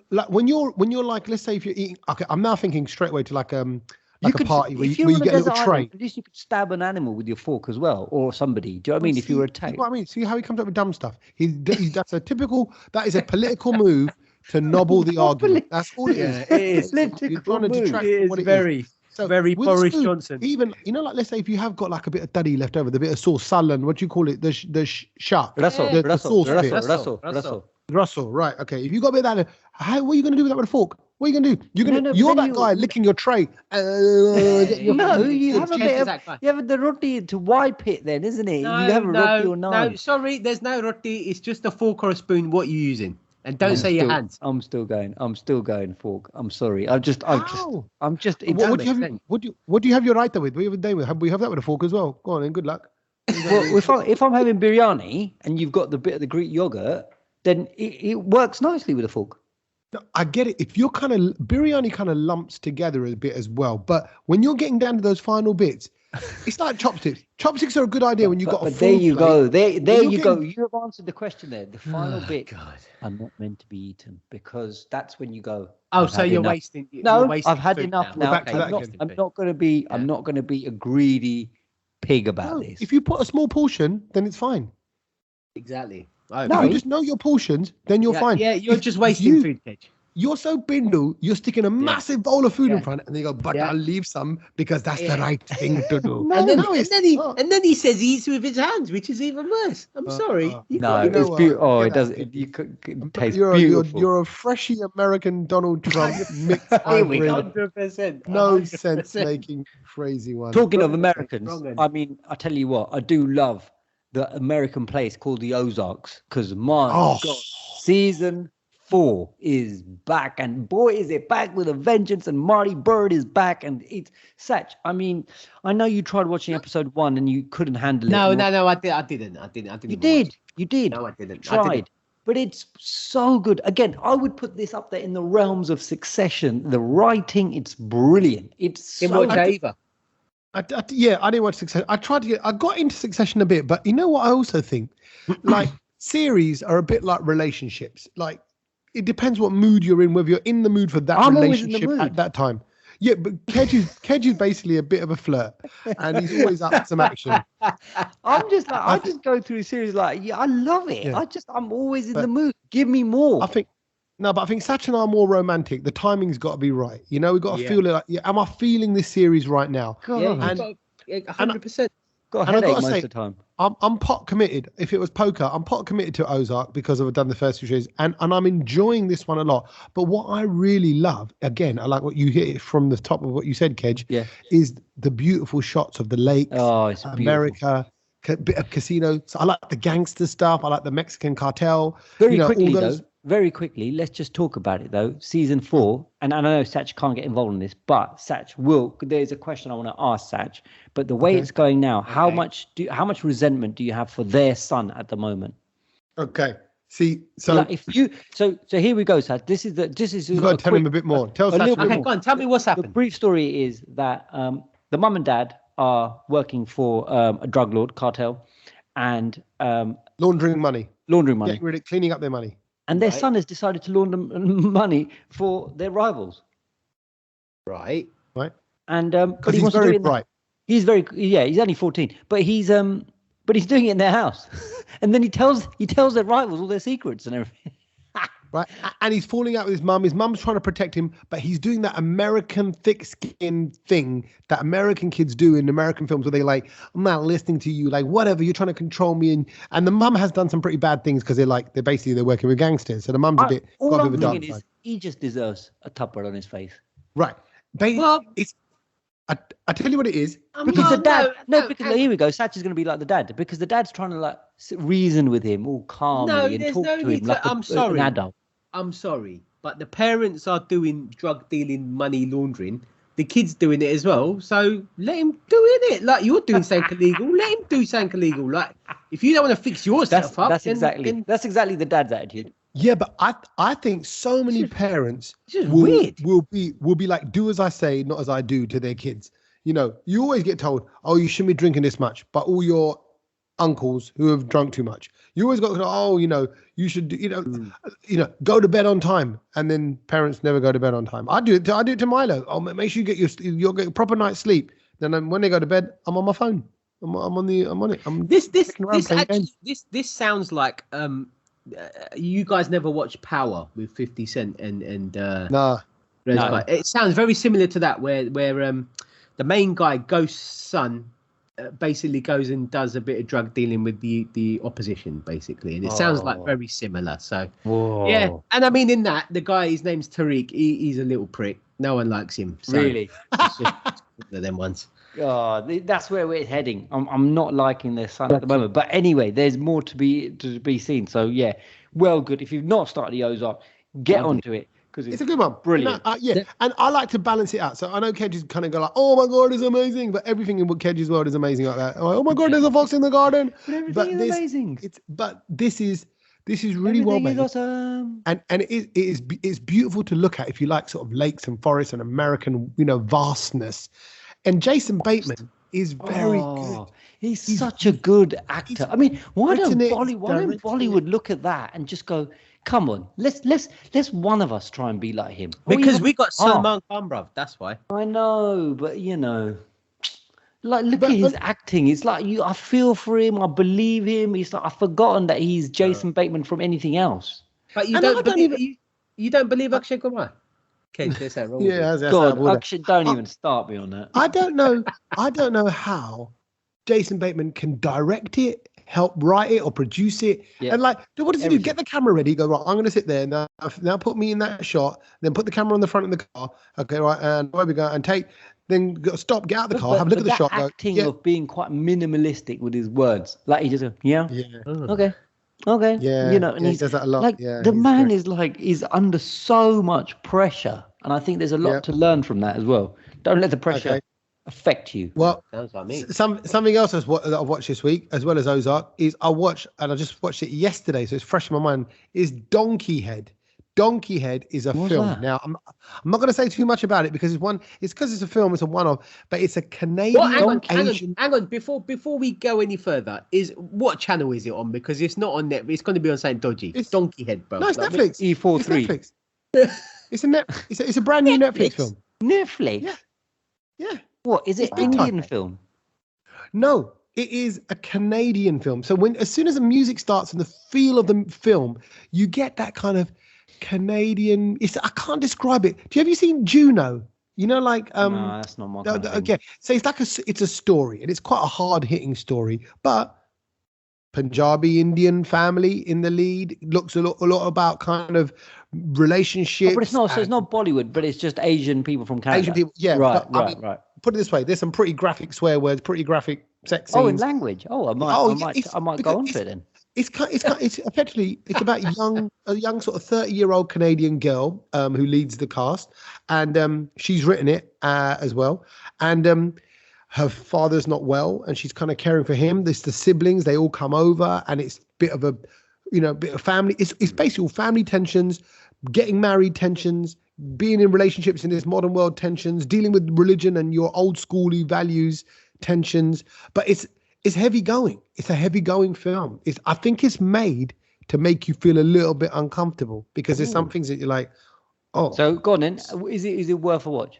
Like when you're like, let's say if you're eating, okay, I'm now thinking straight away to like a Like a party where you get a little tray. At least you could stab an animal with your fork as well, or somebody. Do you know what I mean? If you were attacked. See what I mean? See how he comes up with dumb stuff. That is a political move to nobble the argument. That's all it is. It is. You're trying to detract what it is. So very Boris Johnson. Even, like, let's say if you have got like a bit of duddy left over, the bit of sauce, salad, what do you call it? The shark. Russell, right? Okay. If you got a bit of that, what are you going to do with that with a fork? What are you going to do? You're that guy licking your tray. No, you have a bit of. You have the roti to wipe it, then, isn't it? No, you have a roti or naan. No, sorry, there's no roti. It's just a fork or a spoon. What you're using, and don't say your hands. I'm still going fork. I'm sorry. I'm just. What do you have your raita with? What do you have a day with? We have that with a fork as well. Go on, then. Good luck. Well, if I'm having biryani and you've got the bit of the Greek yogurt, then it works nicely with a fork. No, I get it. If you're biryani kind of lumps together a bit as well. But when you're getting down to those final bits, it's like chopsticks. Chopsticks are a good idea when you've got a full there you plate. Go. There you go. You have answered the question there. The final bit are not meant to be eaten because that's when you go. So you're wasting. No, I've had food enough now. I'm not going to be. I'm not going to be a greedy pig about this. If you put a small portion, then it's fine. Exactly. If you just know your portions, then you're fine. Yeah, you're just wasting food, Kedge. You're so bindle, you're sticking a massive bowl of food in front, and they go, but I'll leave some because that's the right thing to do. And then he says he eats with his hands, which is even worse. I'm sorry. It's beautiful. It does. It tastes beautiful. You're a freshy American Donald Trump mixed hybrid. 100%. No sense making crazy one. Talking of Americans, I mean, I tell you what, I do love the American place called the Ozarks because God, season 4 is back, and boy is it back with a vengeance, and Marty Byrde is back, and it's Satch. I mean, I know you tried watching episode 1 and you couldn't handle it. No, I didn't. You did. No, I didn't. You tried. But it's so good. Again, I would put this up there in the realms of Succession. The writing, it's brilliant. It's so Ava. I didn't watch Succession. I got into Succession a bit, but you know what I also think? Like, series are a bit like relationships. Like, it depends what mood you're in, whether you're in the mood for that relationship at that time. Yeah, but Kedge is basically a bit of a flirt, and he's always up to some action. I'm just like, I just go through a series like, I love it. Yeah. I'm always in the mood. Give me more. I think Satch and I are more romantic. The timing's got to be right. You know, we've got to feel it like, am I feeling this series right now? God. Yeah, 100%. Got a headache most of the time. I'm pot committed. If it was poker, I'm pot committed to Ozark because I've done the first 2 series, and I'm enjoying this one a lot. But what I really love, again, I like what you hit from the top of what you said, Kedge, is the beautiful shots of the lakes, it's America, bit of casino. So I like the gangster stuff. I like the Mexican cartel. Very quickly, let's just talk about it though. Season 4, and I know Satch can't get involved in this, but Satch will. There's a question I want to ask Satch. But the way it's going now, how much resentment do you have for their son at the moment? Okay. See, so like so here we go, Satch. This is. You've got to tell him a bit more. Tell Satch. Okay, go on. Tell me what's happened. The brief story is that the mum and dad are working for a drug lord cartel, and laundering money, cleaning up their money. And their son has decided to launder money for their rivals. Right. And because he's very bright. He's only 14, but he's doing it in their house, and then he tells their rivals all their secrets and everything. Right, and he's falling out with his mum. His mum's trying to protect him, but he's doing that American thick-skinned thing that American kids do in American films, where they like, I'm not listening to you, like whatever, you're trying to control me. And the mum has done some pretty bad things because they're working with gangsters. So the mum's a bit. All I'm thinking is he just deserves a tupper on his face. Right, it's. I tell you what it is. Because the dad. Here we go. Satch is going to be like the dad because the dad's trying to like reason with him all calmly and talk to him like an adult. I'm sorry, but the parents are doing drug dealing, money laundering. The kid's doing it as well. So let him do it. Like you're doing something illegal. Let him do something illegal. Like if you don't want to fix yourself up, that's exactly the dad's attitude. Yeah, but I think so many parents will be like, do as I say, not as I do to their kids. You know, you always get told, oh, you shouldn't be drinking this much, but all your uncles who have drunk too much, You always got to go, oh, you should, go to bed on time. And then parents never go to bed on time. I do it to Milo. Oh, make sure you'll get a proper night's sleep. Then when they go to bed, I'm on my phone. I'm on it. This sounds like you guys never watched Power with 50 Cent and nah. No. It sounds very similar to that, where the main guy, Ghost's son, basically goes and does a bit of drug dealing with the opposition, basically, and it sounds like very similar. So yeah, and I mean in that the guy, his name's Tariq. He's a little prick. No one likes him. So really, it's just one of them ones. Oh, that's where we're heading. I'm not liking their son at the moment, but anyway, there's more to be seen. So yeah, well, good. If you've not started the Ozark, get onto it. It's a good one. Brilliant. And I like to balance it out. So I know Kedge's kind of go like, oh my God, it's amazing. But everything in Kedge's world is amazing like that. Oh my God, there's a fox in the garden. But everything is amazing. But this is really well made. Awesome. And it's beautiful to look at if you like sort of lakes and forests and American, vastness. And Jason Bateman is very good. He's such a good actor. I mean, why don't Bollywood look at that and just go, come on, let's one of us try and be like him. Because we got Salman Khan, bruv. That's why. I know, but look at his acting. It's like I feel for him. I believe him. It's like I've forgotten that he's Jason Bateman from anything else. But you don't believe Akshay Kumar? Okay, there's that wrong. God, Akshay, don't even start me on that. I don't know how Jason Bateman can direct it, help write it or produce it. Yeah. And what does he do? Get the camera ready. Go, right, I'm going to sit there now put me in that shot, then put the camera on the front of the car. Okay, right, and where we go and then stop, get out of the car, have a look at the shot. Acting of being quite minimalistic with his words. Like he just goes, okay. Yeah. And he does that a lot. The man is under so much pressure. And I think there's a lot to learn from that as well. Don't let the pressure affect you. Well, something else that I've watched this week, as well as Ozark, is I just watched it yesterday, so it's fresh in my mind, is Donkey Head. Donkey Head is a film. That? Now, I'm not going to say too much about it because it's a film, it's a one-off, but it's a Canadian Asian... Hang on, before we go any further, what channel is it on? Because it's not on Netflix. It's going to be on something dodgy. It's Donkey Head, bro. No, it's Netflix. E43. It's Netflix. It's a brand new Netflix film. Netflix? Yeah. What, is it Indian film? No, it is a Canadian film. So as soon as the music starts and the feel of the film, you get that kind of Canadian. I can't describe it. Have you seen Juno? No, that's not my kind of thing. Okay, so it's a story, and it's quite a hard-hitting story, but Punjabi Indian family in the lead, looks a lot about kind of relationships. But it's not. So it's not Bollywood, but it's just Asian people from Canada. Asian people, yeah. Right. Put it this way: there's some pretty graphic swear words, pretty graphic sex scenes. Oh, in language. Oh, I might go on to it then. It's effectively about a young sort of 30-year-old Canadian girl who leads the cast, and she's written it as well, and her father's not well, and she's kind of caring for him. There's the siblings; they all come over, and it's a bit of a family. It's basically all family tensions, getting married tensions, being in relationships in this modern world tensions, dealing with religion and your old schooly values tensions. But it's heavy going. It's a heavy going film. I think it's made to make you feel a little bit uncomfortable because there's some things that you're like, oh. So go on then. Is it worth a watch?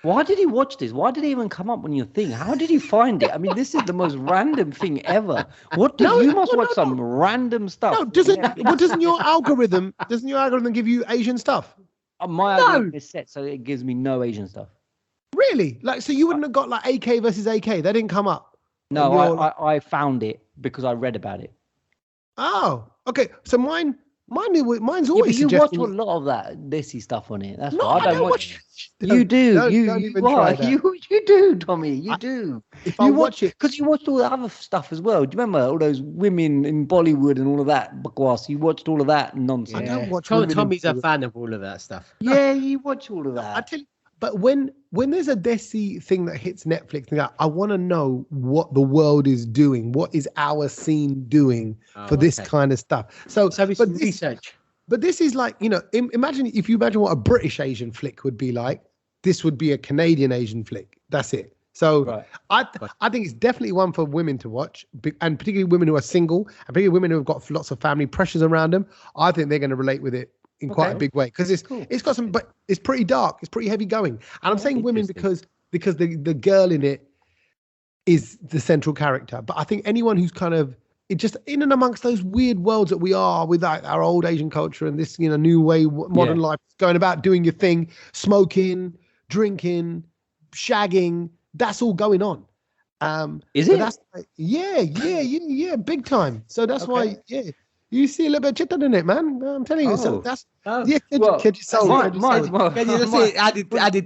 Why did he watch this? Why did it even come up on your thing? How did he find it? I mean, this is the most random thing ever. You must watch some random stuff. No, doesn't your algorithm give you Asian stuff? My algorithm is set so it gives me no Asian stuff. Really? So you wouldn't have got AK versus AK? They didn't come up? No, I found it because I read about it. Oh, okay. So mine's always. You watch a lot of that Desi stuff on it. That's why I don't watch. You do. You do, Tommy. You do. If I watch it, because you watched all the other stuff as well. Do you remember all those women in Bollywood and all of that? Bakwas. You watched all of that nonsense. I don't watch. Tommy's a fan of all of that stuff. Yeah, you watch all of that. I tell you. But when there's a Desi thing that hits Netflix, I want to know what the world is doing. What is our scene doing for this kind of stuff? So research. But this is imagine what a British Asian flick would be like. This would be a Canadian Asian flick. That's it. So I think it's definitely one for women to watch, and particularly women who are single, and particularly women who have got lots of family pressures around them. I think they're going to relate with it in quite a big way, because it's got some, but it's pretty dark. It's pretty heavy going. And I'm saying women because the girl in it is the central character. But I think anyone who's kind of just in and amongst those weird worlds that we are with our old Asian culture and this, new way modern life, going about doing your thing, smoking, drinking, shagging, that's all going on. Is it? That's yeah, big time. So that's why, you see a little bit of chit in it, man. I'm telling you. So that's Kedge soul. Added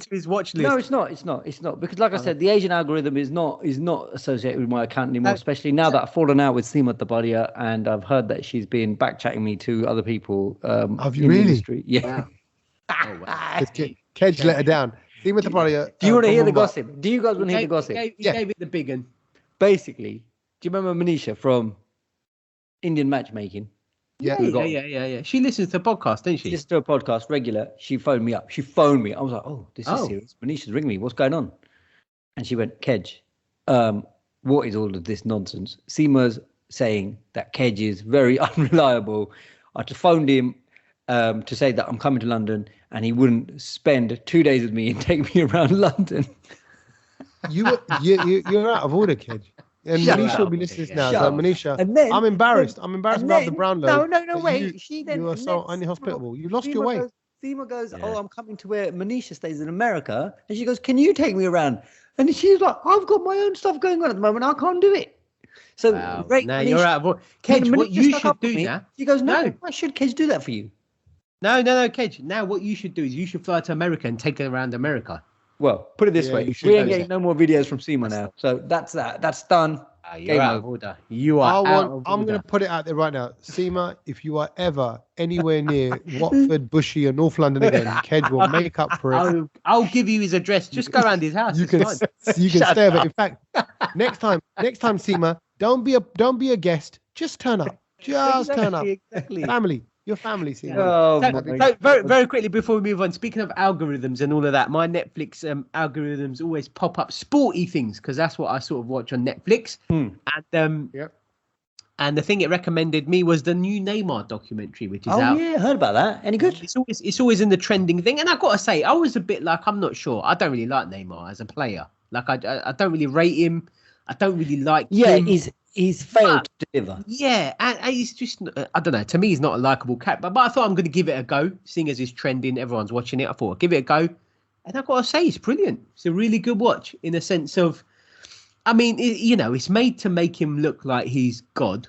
to his watch list. No, it's not because, like I said, the Asian algorithm is not associated with my account anymore. Especially now that I've fallen out with Seema Taparia, and I've heard that she's been backchatting me to other people. Have you really? Industry. Yeah. Wow. Kedge let her down. Seema Taparia. Do you want to hear the gossip? Do you guys want to hear the gossip? He gave it the big one. Basically, do you remember Manisha from Indian Matchmaking? Yeah. She listens to the podcast, doesn't she? She listens to a podcast regular. She phoned me up. I was like, oh, this is serious. Manisha's ringing me. What's going on? And she went, Kedge, what is all of this nonsense? Seema's saying that Kedge is very unreliable. I just phoned him to say that I'm coming to London, and he wouldn't spend 2 days with me and take me around London. You're out of order, Kedge. And Manisha will be listening now. So Manisha, I'm embarrassed. I'm embarrassed about the brown load. No, wait. You are so inhospitable. You lost your way. Seema goes, I'm coming to where Manisha stays in America. And she goes, can you take me around? And she's like, I've got my own stuff going on at the moment. I can't do it. So, now you're out of order. Kedge, what you should do now. She goes, no, why should Kedge do that for you? No, Kedge. Now what you should do is you should fly to America and take her around America. Well, put it this way. We ain't getting no more videos from Seema now. So that's that. That's done. You're out of order. You are out of order. I'm going to put it out there right now. Seema, if you are ever anywhere near Watford, Bushy, or North London again, Kedge will make up for it. I'll give you his address. Just go around his house. You can stay over. In fact, next time, Seema, don't be a guest. Just turn up. Turn up. Exactly. Family. Your family, Seema. So very, very quickly before we move on, speaking of algorithms and all of that, my Netflix algorithms always pop up sporty things because that's what I sort of watch on Netflix. And the thing it recommended me was the new Neymar documentary, which is out. Oh yeah, heard about that. Any good? It's always in the trending thing, and I've got to say, I was a bit like, I'm not sure. I don't really like Neymar as a player. Like I don't really rate him. I don't really like him. He's failed to deliver. Yeah, and he's just, I don't know, to me he's not a likeable character, but I thought I'm going to give it a go, seeing as it's trending, everyone's watching it. I thought I'd give it a go, and I've got to say, it's brilliant. It's a really good watch in a sense of, I mean, it's made to make him look like he's God,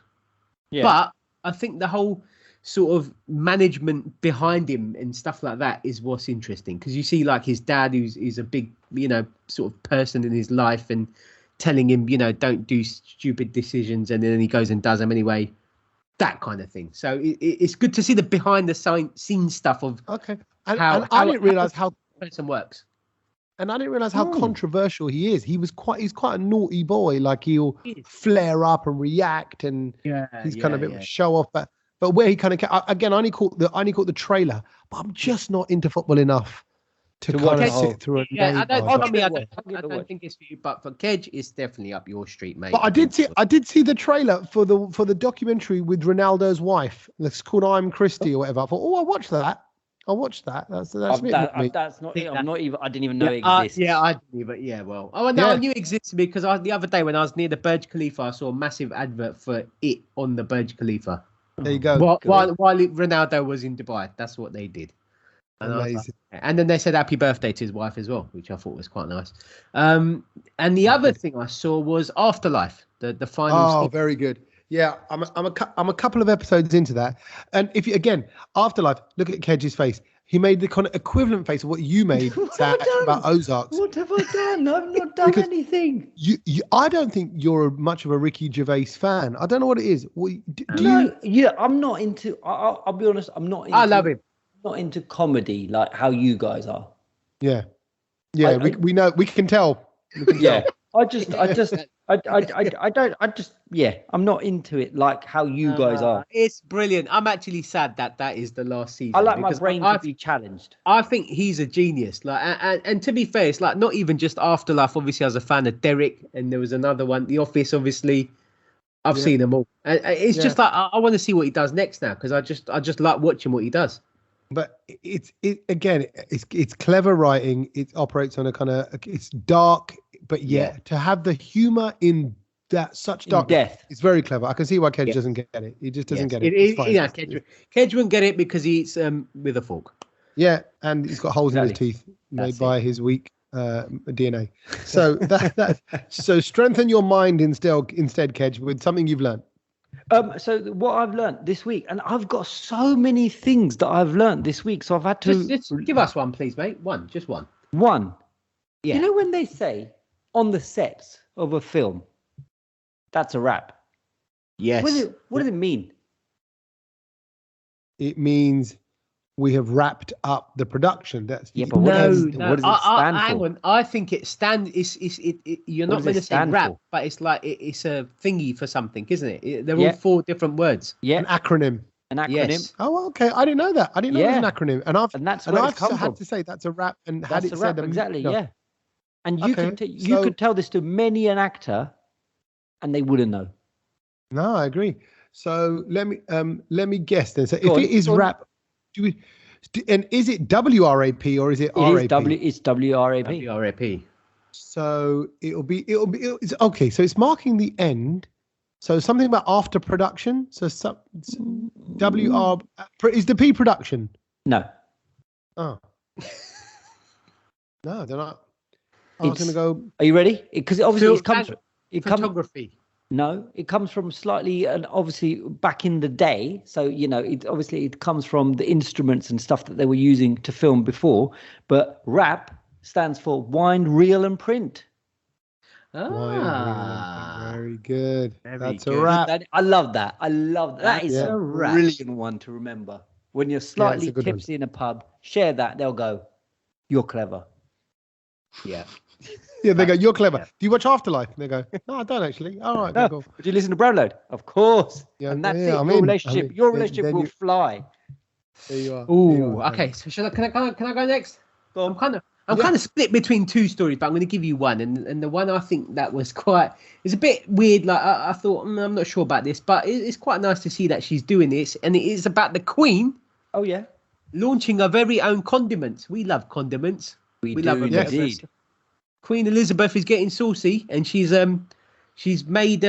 but I think the whole sort of management behind him and stuff like that is what's interesting, because you see like his dad, who's a big, sort of person in his life, and telling him, don't do stupid decisions, and then he goes and does them anyway, that kind of thing. So it's good to see the behind the scenes stuff of how I didn't realize how person works. And I didn't realize how controversial he is. He's quite a naughty boy. Like he'll flare up and react, and he's kind of a bit of a show off. But where he kind of again, I only caught the trailer, but I'm just not into football enough to kind of sit through it. I don't think it's for you, but for Kedge, it's definitely up your street, mate. But I did see the trailer for the documentary with Ronaldo's wife. It's called I'm Christie or whatever. I thought, I watched that. That's me. That's not. I'm not even. I didn't even know it existed. I didn't even. Yeah, well, I knew it existed because the other day when I was near the Burj Khalifa, I saw a massive advert for it on the Burj Khalifa. There you go. While Ronaldo was in Dubai, that's what they did. Amazing. And then they said happy birthday to his wife as well, which I thought was quite nice. And the other thing I saw was Afterlife, the final. Oh, very good. Yeah, I'm a couple of episodes into that, and if you again Afterlife, look at Kedge's face. He made the kind of equivalent face of what you made about Ozarks. What have I done? I've not done anything. I don't think you're much of a Ricky Gervais fan. I don't know what it is. I'm not into. I'll be honest. I'm not. I love him. Not into comedy like how you guys are. Yeah. We know. We can tell. I'm not into it like how you guys are. It's brilliant. I'm actually sad that is the last season. I like my brain to be challenged. I think he's a genius. Like, and to be fair, it's like not even just Afterlife. Obviously, I was a fan of Derek, and there was another one, The Office. Obviously, I've seen them all, and it's just like I want to see what he does next now because I just like watching what he does. But it's clever writing. It operates on a kind of, it's dark, but to have the humor in that such dark death, it's very clever. I can see why Kedge doesn't get it. He just doesn't get it. Kedge won't get it because he eats with a fork. Yeah, and he's got holes in his teeth made by his weak DNA. So so strengthen your mind instead, Kedge, with something you've learned. So what I've learned this week, and I've got so many things that I've learned this week, so I've had to just give us one, please, mate. Just one. Yeah. You know when they say on the sets of a film, that's a wrap. Yes. What does it mean? It means we have wrapped up the production. That's but what does it stand for? Hang on. I think it stands. You're not going to say wrap, but it's like it's a thingy for something, isn't it? They're all 4 different words. Yeah, an acronym. Yes. Oh, okay. I didn't know that. I didn't know it was an acronym. And that's I've had to say that's a wrap. And that's had it a wrap, said exactly. Yeah. And you could tell this to many an actor, and they wouldn't know. No, I agree. So let me guess then. So if it is wrap, and is it WRAP or is it RAP? It's WRAP. WRAP. So it's okay. So it's marking the end. So something about after production. So WR is the P production. No. Oh. No, they're not. I was going to go. Are you ready? Because obviously photography. No, it comes from slightly, and obviously back in the day. So, it comes from the instruments and stuff that they were using to film before. But RAP stands for wind, reel, and print. Very good. That's good. a wrap. I love that. That is a brilliant one to remember. When you're slightly tipsy in a pub, share that. They'll go, "You're clever." Yeah. Yeah, they go, "You're clever. Do you watch Afterlife?" And they go, "No, I don't actually." All right, no. Cool. Would you listen to Brownload? Of course. Yeah, and that's it. Your relationship will fly. There you are. Ooh, okay. So can I go next? I'm kind of split between 2 stories, but I'm going to give you one. And the one I think that was it's a bit weird. Like I thought, I'm not sure about this, but it's quite nice to see that she's doing this. And it is about the Queen. Oh yeah. Launching her very own condiments. We love condiments. We love them. Indeed. Queen Elizabeth is getting saucy, and she's made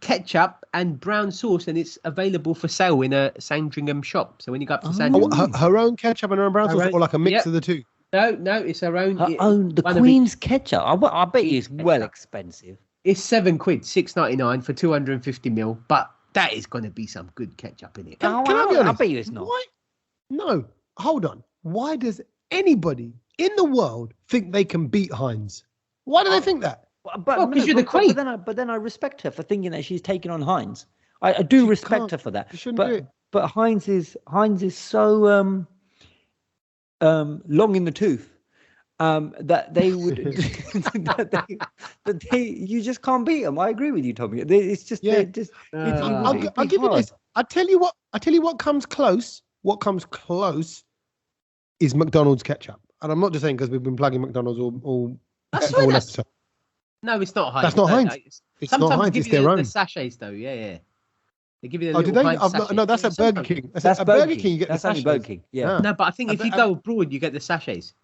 ketchup and brown sauce, and it's available for sale in a Sandringham shop. So when you go up to Sandringham, her own ketchup and her own brown sauce, or like a mix of the two. No, it's her own. The Queen's ketchup. I bet you it's well expensive. It's £7, $6.99 for 250 ml, but that is going to be some good ketchup in it. Can I be honest? I bet you it's not. Why? No, hold on. Why does anybody in the world think they can beat Heinz? Why do they think that? Because you're the Queen. But then I respect her for thinking that she's taking on Heinz. I do respect her for that. You shouldn't do it. But Heinz is so long in the tooth that they would you just can't beat them. I agree with you, Tommy. It's just I'll give you this. I tell you what comes close. What comes close is McDonald's ketchup, and I'm not just saying because we've been plugging McDonald's all episode. No, it's not Heinz. That's not Heinz. It's not Heinz. It's their own. The sachets, though. Yeah. They give you the little Heinz sachet. No, that's at Burger King. That's Burger King. You get that's the only Burger King. Yeah. No, but I think if you go abroad, you get the sachets.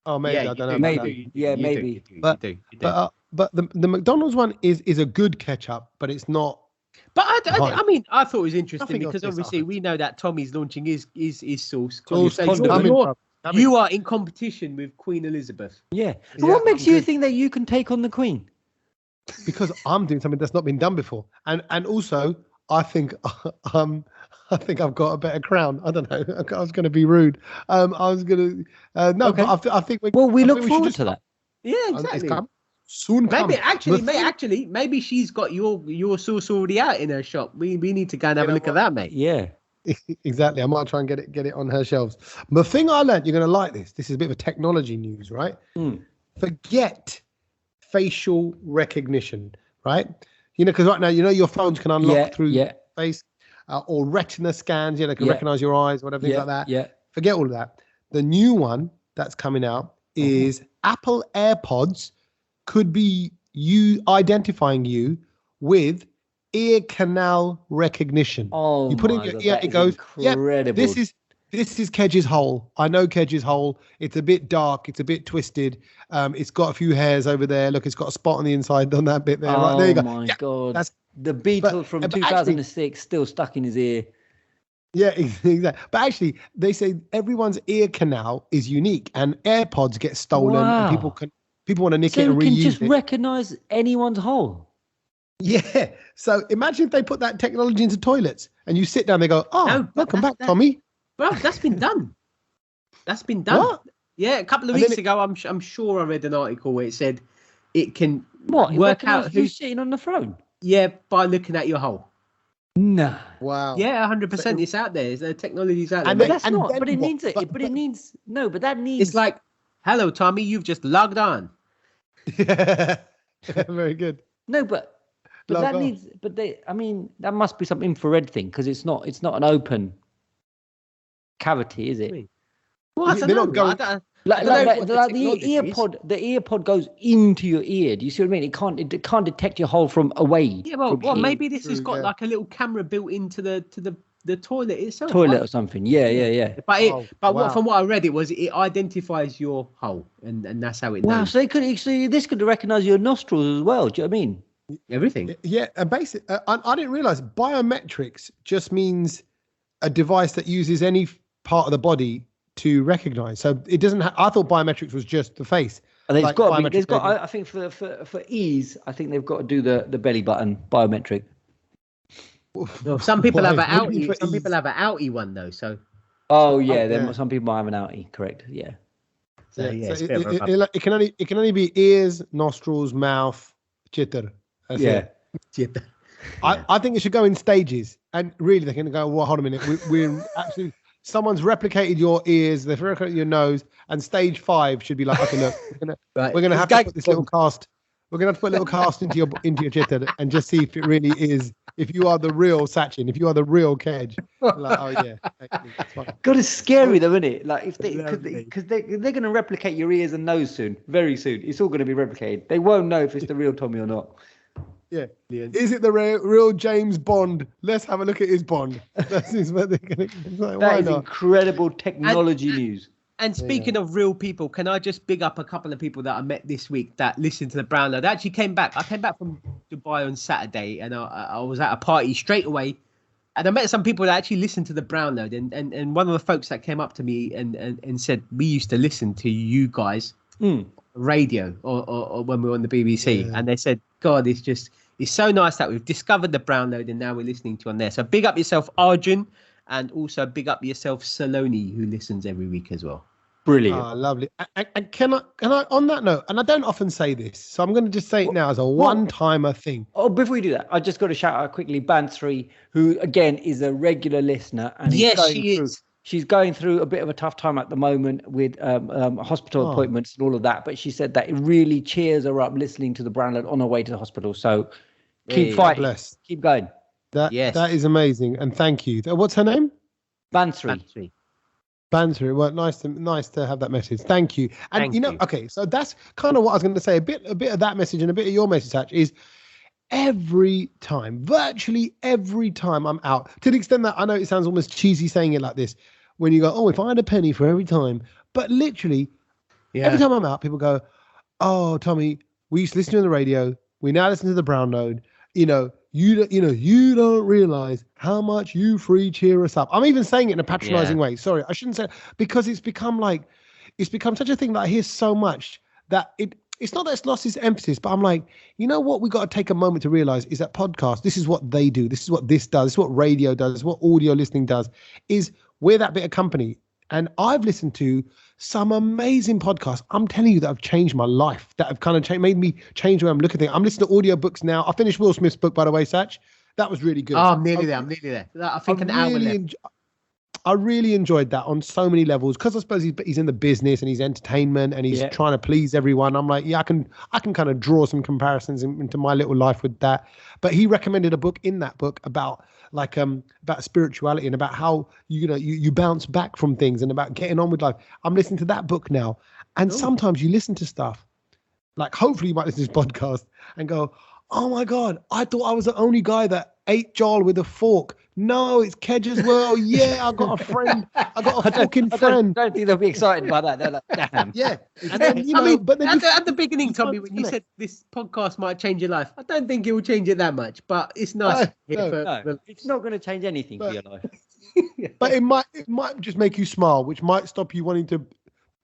Oh, maybe I don't know. Maybe. Maybe. But the McDonald's one is a good ketchup, but it's not. But I mean, I thought it was interesting because obviously we know that Tommy's launching his sauce. You are in competition with Queen Elizabeth. Yeah. But what makes you think that you can take on the Queen? Because I'm doing something that's not been done before, and also I think I've got a better crown. I don't know. I was going to be rude. I was going to no, okay. But I think we look forward to that. Yeah, exactly. Soon maybe maybe she's got your sauce already out in her shop. We need to go and have a look at that, mate. Yeah. Exactly. I might try and get it on her shelves. The thing I learned, you're going to like this. This is a bit of a technology news, right? Mm. Forget facial recognition, right? Because right now, your phones can unlock through face or retina scans. They can recognize your eyes, whatever, things like that. Yeah. Forget all of that. The new one that's coming out is Apple AirPods could be you identifying you with ear canal recognition. Oh, you put in your ear, it goes, incredible. This is Kedge's hole. I know Kedge's hole. It's a bit dark. It's a bit twisted. It's got a few hairs over there. Look, it's got a spot on the inside on that bit there. Right there you go. Oh my God. That's the Beatle from 2006 still stuck in his ear. Yeah, exactly. But actually, they say everyone's ear canal is unique, and AirPods get stolen, and people want to nick it and reuse it. So you can just recognize anyone's hole. Yeah. So imagine if they put that technology into toilets, and you sit down, they go, welcome back, Tommy. Bro, that's been done. That's been done. What? Yeah, a couple of weeks ago, I'm sure I read an article where it said it can work out who's sitting on the throne. Yeah, by looking at your hole. No. Wow. Yeah, 100%. It's out there. The technology's out there. But that's not. But it needs it. But it needs But that needs. It's like, hello, Tommy. You've just logged on. Yeah. Very good. No, but that needs. But that must be some infrared thing because it's not an open cavity, is it? Well, I don't know. Like the earpod goes into your ear. Do you see what I mean? It can't detect your hole from away. Yeah, well, maybe this has got like a little camera built into the toilet itself. Or something. Yeah. But from what I read, it identifies your hole, and that's how it. Wow, knows. so this could recognize your nostrils as well. Do you know what I mean? Everything. Yeah, and basically, I didn't realize biometrics just means a device that uses any part of the body to recognize. So it doesn't I thought biometrics was just the face. And I think for ease, I think they've got to do the belly button biometric. No, some people have an outie. Some people have an outie one though. So. Some people might have an outie. Correct. Yeah. So it can only be ears, nostrils, mouth, chitter. Chitter. I think it should go in stages, and really they're going to go. Well, hold a minute. We're actually. Someone's replicated your ears, they've replicated your nose, and stage 5 should be like, okay, look, we're gonna have to put this little cast. We're gonna have to put a little cast into your chitter and just see if it really is. If you are the real Sachin, if you are the real Kedge. Like, oh yeah, that's fine. God, it's scary though, isn't it? Like because they're gonna replicate your ears and nose soon, very soon. It's all gonna be replicated. They won't know if it's the real Tommy or not. Yeah. Is it the real James Bond? Let's have a look at his Bond. That is incredible technology news. And speaking of real people, can I just big up a couple of people that I met this week that listened to the Brownload? They actually came back. I came back from Dubai on Saturday, and I was at a party straight away, and I met some people that actually listened to the Brownload. And one of the folks that came up to me and said, we used to listen to you guys radio or when we were on the BBC, and they said, God, it's so nice that we've discovered the Brownload and now we're listening to on there. So big up yourself, Arjun, and also big up yourself, Saloni, who listens every week as well. Brilliant. Oh, lovely. And can I on that note, and I don't often say this, so I'm going to just say it now as a one-timer thing. Oh, before we do that, I just got to shout out quickly Bansri, who again is a regular listener, and she's going through a bit of a tough time at the moment with hospital appointments and all of that. But she said that it really cheers her up listening to the Brownload on her way to the hospital. So keep fighting, keep going. That is amazing, and thank you. What's her name? Bansri. Well, nice to have that message. Thank you. And okay, so that's kind of what I was going to say. A bit of that message and a bit of your message, Hatch, is virtually every time I'm out, to the extent that I know it sounds almost cheesy saying it like this, when you go, oh, if I had a penny for every time, but literally every time I'm out, people go, oh, Tommy, we used to listen to the radio, we now listen to the Brownload. You don't realize how much you free cheer us up. I'm even saying it in a patronizing way. Sorry, I shouldn't say it, because it's become such a thing that I hear so much that it's not that it's lost its emphasis, but I'm like, you know what we got to take a moment to realize is that podcasts, this is what they do. This is what this does. This is what radio does. This is what audio listening does, is we're that bit of company. And I've listened to some amazing podcasts. I'm telling you that have changed my life, that have kind of made me change the way I'm looking at things. I'm listening to audiobooks now. I finished Will Smith's book, by the way, Satch. That was really good. Oh, I'm nearly there. I think an hour left. I really enjoyed that on so many levels because I suppose he's in the business and he's entertainment and he's trying to please everyone. I'm like, I can kind of draw some comparisons into my little life with that. But he recommended a book in that book about spirituality and about how you bounce back from things and about getting on with life. I'm listening to that book now, and sometimes you listen to stuff like, hopefully you might listen to this podcast and go, oh my God, I thought I was the only guy that ate jol with a fork. No, it's Kedge as well. Yeah, I got a friend. I got a fucking friend. I don't think they'll be excited by that. They're like, damn. Yeah. And then, but then at the beginning, Tommy, when you said this podcast might change your life, I don't think it will change it that much. But it's nice. No, it's not going to change anything for your life. But it might just make you smile, which might stop you wanting to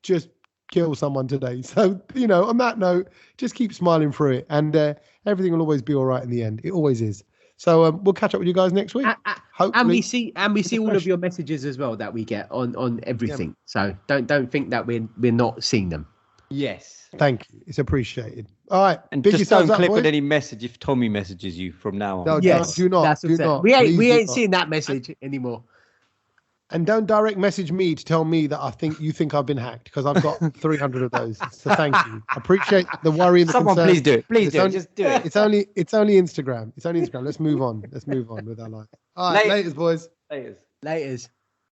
just kill someone today. So, on that note, just keep smiling through it, and everything will always be all right in the end. It always is. So we'll catch up with you guys next week. And we see all of your messages as well that we get on everything. Yeah. So don't think that we're not seeing them. Yes. Thank you. It's appreciated. All right. And just don't click on any message if Tommy messages you from now on. No, yes. Do not. We ain't seeing that message anymore. And don't direct message me to tell me that you think I've been hacked, because I've got 300 of those. So thank you. I appreciate the worry and the concern. Someone please do it. Please do it. Just do it. It's only Instagram. It's only Instagram. Let's move on with our life. All right, laters, boys. Laters. Laters.